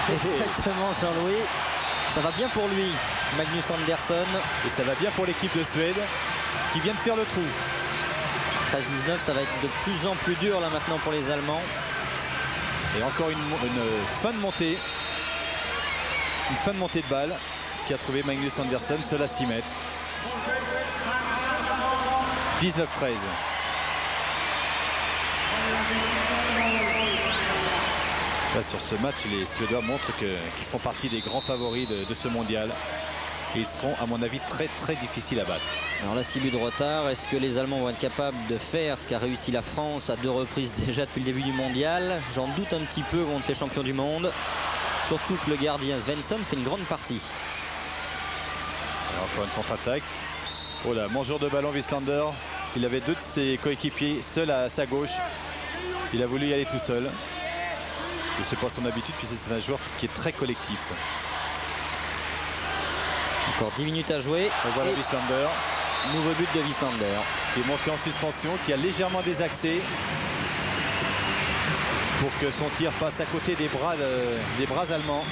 Exactement, Jean-Louis. Ça va bien pour lui, Magnus Andersson. Et ça va bien pour l'équipe de Suède qui vient de faire le trou. 13-19, ça va être de plus en plus dur là maintenant pour les Allemands. Et encore une fin de montée. Une fin de montée de balle qui a trouvé Magnus Andersson, seul à 6 mètres. 19-13. Là, sur ce match, les Suédois montrent qu'ils font partie des grands favoris de ce mondial. Et ils seront, à mon avis, très très difficiles à battre. Alors là, 6 buts de retard. Est-ce que les Allemands vont être capables de faire ce qu'a réussi la France à 2 reprises déjà depuis le début du mondial? J'en doute un petit peu contre les champions du monde. Surtout que le gardien Svensson fait une grande partie. Alors, encore une contre-attaque. Oh là, mangeur de ballon Wieslander. Il avait 2 de ses coéquipiers seuls à sa gauche. Il a voulu y aller tout seul. Ce n'est pas son habitude puisque c'est un joueur qui est très collectif. Encore 10 minutes à jouer. On voit Wieslander. Nouveau but de Wieslander. Qui est monté en suspension, qui a légèrement désaxé pour que son tir passe à côté des bras allemands.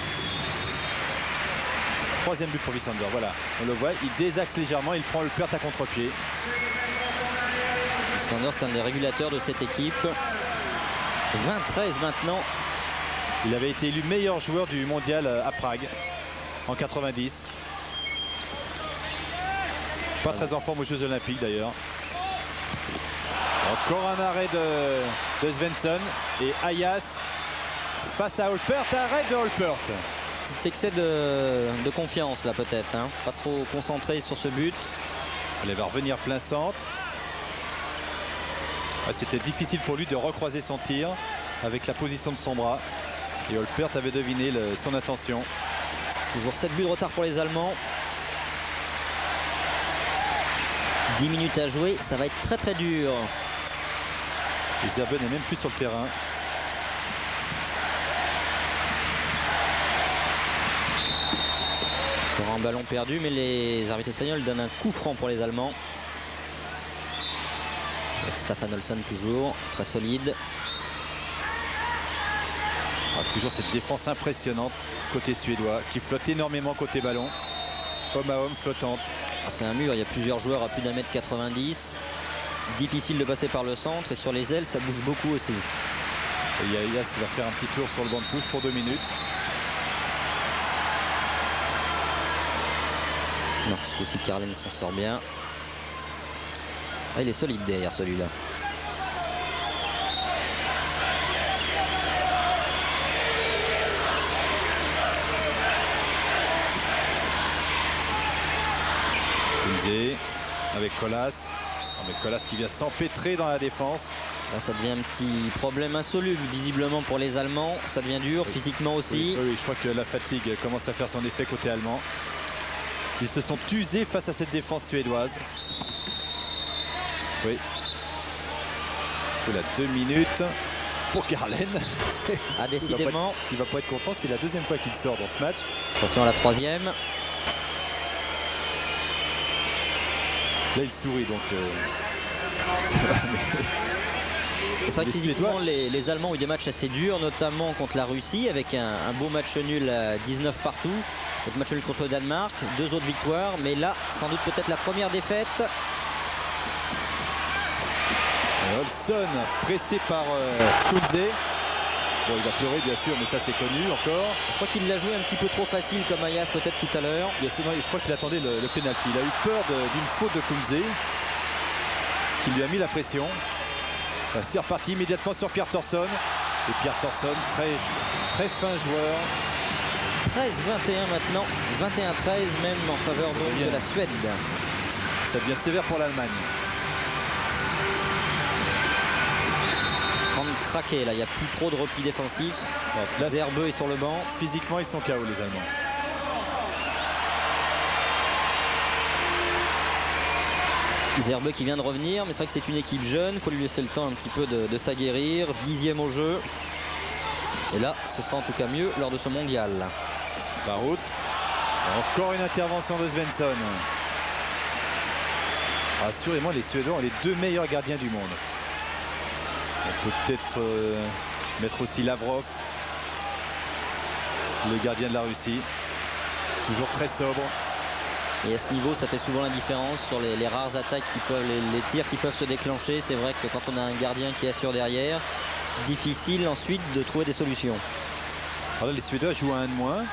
3e but pour Wieslander, voilà. On le voit, il désaxe légèrement, il prend le Perth à contre-pied. Wieslander, c'est un des régulateurs de cette équipe. 20-13 maintenant. Il avait été élu meilleur joueur du mondial à Prague en 90. Pas très en forme aux Jeux Olympiques d'ailleurs. Encore un arrêt de Svensson et Ayas face à Holpert. Arrêt de Holpert. Petit excès de confiance là peut-être. Hein. Pas trop concentré sur ce but. Elle va revenir plein centre. Ah, c'était difficile pour lui de recroiser son tir avec la position de son bras. Et Holpert avait deviné son intention. Toujours 7 buts de retard pour les Allemands. 10 minutes à jouer, ça va être très très dur. Et Zerbe n'est même plus sur le terrain. Encore un ballon perdu, mais les arbitres espagnols donnent un coup franc pour les Allemands. Avec Staffan Olsson toujours, très solide. Ah, toujours cette défense impressionnante côté suédois qui flotte énormément côté ballon. Homme à homme flottante. Ah, c'est un mur, il y a plusieurs joueurs à plus d'1 mètre 90. Difficile de passer par le centre et sur les ailes ça bouge beaucoup aussi. Et Ayas va faire un petit tour sur le banc de touche pour 2 minutes. Non, ce coup-ci Carlen s'en sort bien. Ah, il est solide derrière celui-là. Avec Colas. Avec Colas qui vient s'empêtrer dans la défense. Là, ça devient un petit problème insoluble visiblement pour les Allemands. Ça devient dur physiquement aussi. Oui, je crois que la fatigue commence à faire son effet côté allemand. Ils se sont usés face à cette défense suédoise. Oui. Il a 2 minutes pour Carlen. Ah, décidément. Il va pas être content, c'est la 2e fois qu'il sort dans ce match. Attention à la 3e. Là il sourit donc c'est vrai que physiquement les Allemands ont eu des matchs assez durs, notamment contre la Russie avec un beau match nul à 19 partout. Donc match nul contre le Danemark, 2 autres victoires, mais là sans doute peut-être la première défaite. Olsson pressé par Kunze. Bon, il va pleurer bien sûr, mais ça c'est connu encore. Je crois qu'il l'a joué un petit peu trop facile comme Ayas peut-être tout à l'heure. Je crois qu'il attendait le pénalty. Il a eu peur d'une faute de Kunze qui lui a mis la pression. C'est reparti immédiatement sur Pierre Thorsson. Et Pierre Thorsson, très fin joueur. 13-21 maintenant, 21-13 même en faveur de la Suède. Ça devient sévère pour l'Allemagne. Craqué là, il n'y a plus trop de repli défensif. Zerbe est sur le banc. Physiquement ils sont KO les Allemands. Zerbe qui vient de revenir, mais c'est vrai que c'est une équipe jeune, il faut lui laisser le temps un petit peu de s'aguerrir. 10e au jeu. Et là, ce sera en tout cas mieux lors de ce mondial. Baroud. Encore une intervention de Svensson. Assurément, les Suédois ont les 2 meilleurs gardiens du monde. On peut peut-être mettre aussi Lavrov, le gardien de la Russie. Toujours très sobre. Et à ce niveau, ça fait souvent la différence sur les rares attaques qui peuvent, les tirs qui peuvent se déclencher. C'est vrai que quand on a un gardien qui assure derrière, difficile ensuite de trouver des solutions. Alors là, les Suédois jouent à 1 de moins.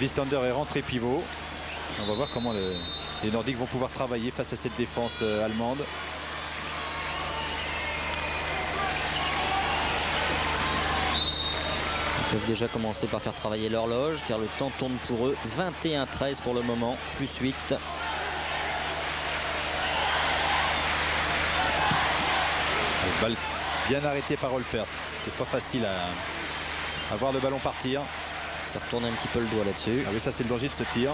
Wislander est rentré pivot. On va voir comment les Nordiques vont pouvoir travailler face à cette défense allemande. Ils peuvent déjà commencer par faire travailler l'horloge car le temps tourne pour eux. 21-13 pour le moment, plus 8. Balle bien arrêtée par Olpert. C'est pas facile à voir le ballon partir. Ça retourne un petit peu le doigt là-dessus. Ah oui, ça c'est le danger de ce tir.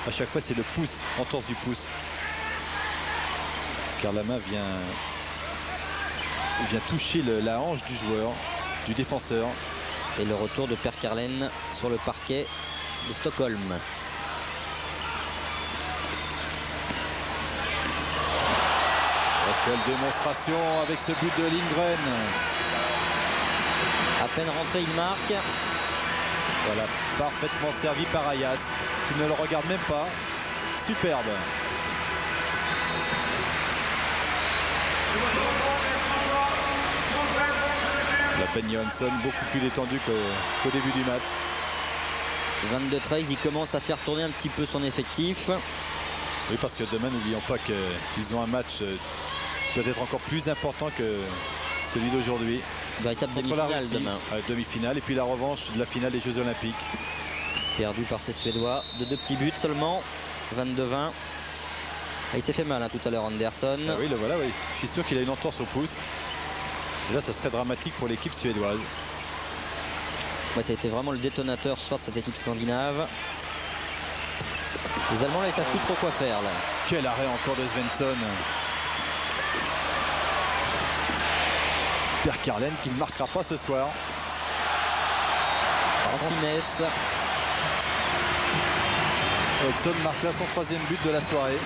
À chaque fois c'est le pouce, entorse du pouce. Car la main vient toucher la hanche du joueur, du défenseur. Et le retour de Per Karlen sur le parquet de Stockholm. Quelle démonstration avec ce but de Lindgren. À peine rentré, il marque. Voilà, parfaitement servi par Ayas, qui ne le regarde même pas. Superbe. La Ben Johansson beaucoup plus détendu qu'au début du match. 22-13, il commence à faire tourner un petit peu son effectif. Oui, parce que demain, n'oublions pas qu'ils ont un match peut-être encore plus important que celui d'aujourd'hui. Véritable demi-finale demain. Demi-finale et puis la revanche de la finale des Jeux Olympiques. Perdu par ces Suédois de 2 petits buts seulement. 22-20. Il s'est fait mal tout à l'heure, Andersson. Ah oui, le voilà, oui. Je suis sûr qu'il a une entorse au pouce. Et là, ça serait dramatique pour l'équipe suédoise. Ouais, ça a été vraiment le détonateur ce soir de cette équipe scandinave. Les Allemands, là, ils savent plus trop quoi faire. Là. Quel arrêt encore de Svensson. Per Karlen qui ne marquera pas ce soir. En finesse. Hodgson marque là son 3e but de la soirée.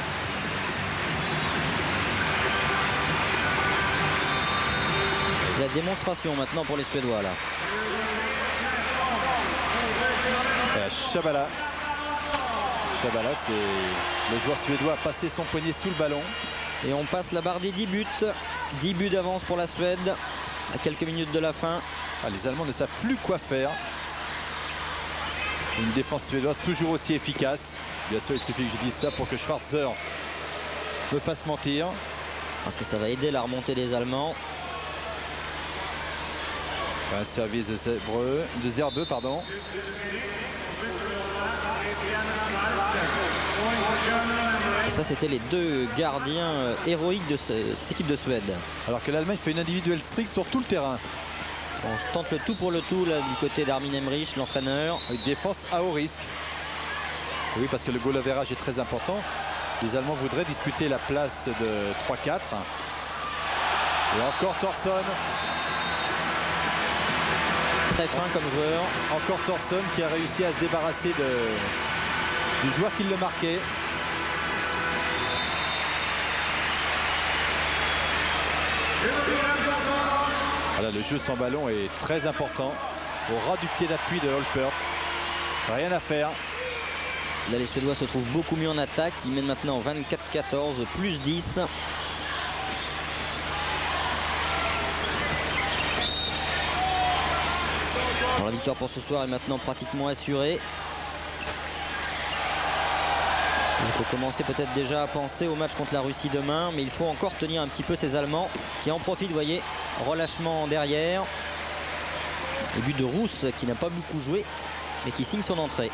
La démonstration maintenant pour les Suédois là. Chabala. Chabala, c'est le joueur suédois a passé son poignet sous le ballon. Et on passe la barre des 10 buts. 10 buts d'avance pour la Suède à quelques minutes de la fin. Les Allemands ne savent plus quoi faire. Une défense suédoise toujours aussi efficace. Bien sûr, il suffit que je dise ça pour que Schwarzer me fasse mentir. Parce que ça va aider la remontée des Allemands. Un service de Zerbeux, pardon. Et ça, c'était les 2 gardiens héroïques de cette équipe de Suède. Alors que l'Allemagne fait une individuelle stricte sur tout le terrain. On tente le tout pour le tout là, du côté d'Armin Emmerich, l'entraîneur. Une défense à haut risque. Oui, parce que le goal average est très important. Les Allemands voudraient disputer la place de 3-4. Et encore Thorson. Très fin comme joueur. Encore Thorson qui a réussi à se débarrasser du joueur qui le marquait. Voilà, le jeu sans ballon est très important. Au ras du pied d'appui de Olpert. Rien à faire. Là, les Suédois se trouvent beaucoup mieux en attaque. Ils mènent maintenant 24-14, plus 10. Alors, la victoire pour ce soir est maintenant pratiquement assurée. Il faut commencer peut-être déjà à penser au match contre la Russie demain, mais il faut encore tenir un petit peu ces Allemands qui en profitent, vous voyez, relâchement derrière. Le but de Rousse qui n'a pas beaucoup joué, mais qui signe son entrée.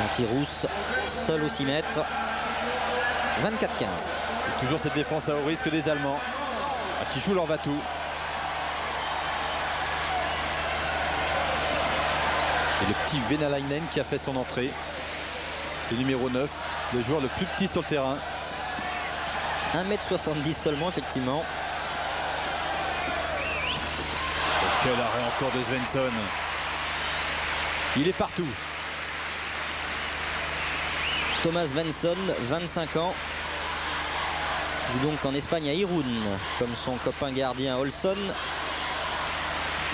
Anti-Rousse, seul au 6 mètres. 24-15. Toujours cette défense à haut risque des Allemands qui jouent leur va-tout. Et le petit Venalainen qui a fait son entrée. Le numéro 9, le joueur le plus petit sur le terrain. 1m70 seulement, effectivement. Quel arrêt encore de Svensson. Il est partout. Thomas Svensson, 25 ans. Joue donc en Espagne à Irún, comme son copain gardien Olsson.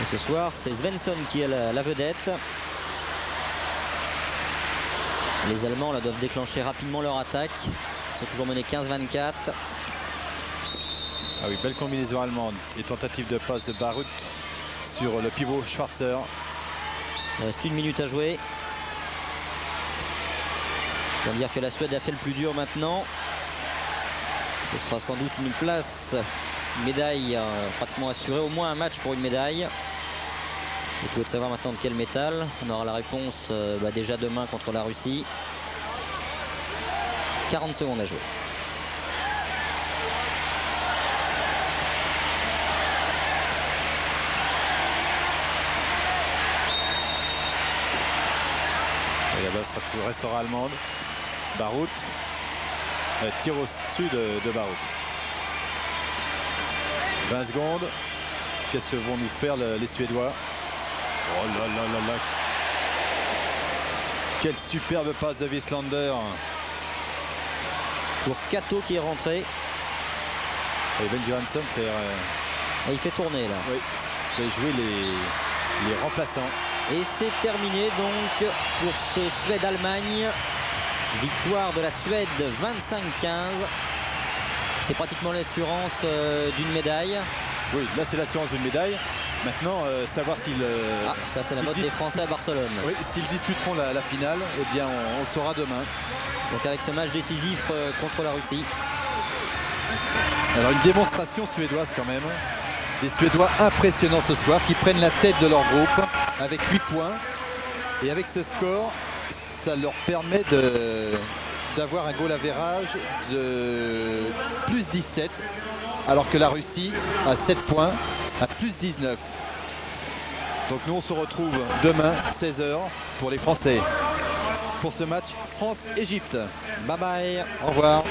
Et ce soir, c'est Svensson qui est la vedette. Les Allemands là, doivent déclencher rapidement leur attaque. Ils sont toujours menés 15-24. Ah oui, belle combinaison allemande et tentative de passe de Barut sur le pivot Schwarzer. Il reste 1 minute à jouer. On va dire que la Suède a fait le plus dur maintenant. Ce sera sans doute une place, une médaille pratiquement assurée, au moins un match pour une médaille. Et tout est de savoir maintenant de quel métal. On aura la réponse déjà demain contre la Russie. 40 secondes à jouer. Et la balle restera allemande. Barut. Tir au-dessus de Barut. 20 secondes. Qu'est-ce que vont nous faire les Suédois? Oh là là là là. Quelle superbe passe de Wieslander. Pour Kato qui est rentré. Et Ben Johansson fait... Et il fait tourner là. Oui, fait jouer les remplaçants. Et c'est terminé donc pour ce Suède-Allemagne. Victoire de la Suède 25-15. C'est pratiquement l'assurance d'une médaille. Oui, là c'est l'assurance d'une médaille. Maintenant, savoir s'ils... ça c'est la note des Français à Barcelone. Oui, s'ils disputeront la finale, eh bien on le saura demain. Donc avec ce match décisif contre la Russie. Alors une démonstration suédoise quand même. Des Suédois impressionnants ce soir qui prennent la tête de leur groupe avec 8 points. Et avec ce score, ça leur permet d'avoir un goal average de plus 17. Alors que la Russie a 7 points à plus 19. Donc nous on se retrouve demain 16h pour les Français. Pour ce match France-Égypte. Bye bye. Au revoir.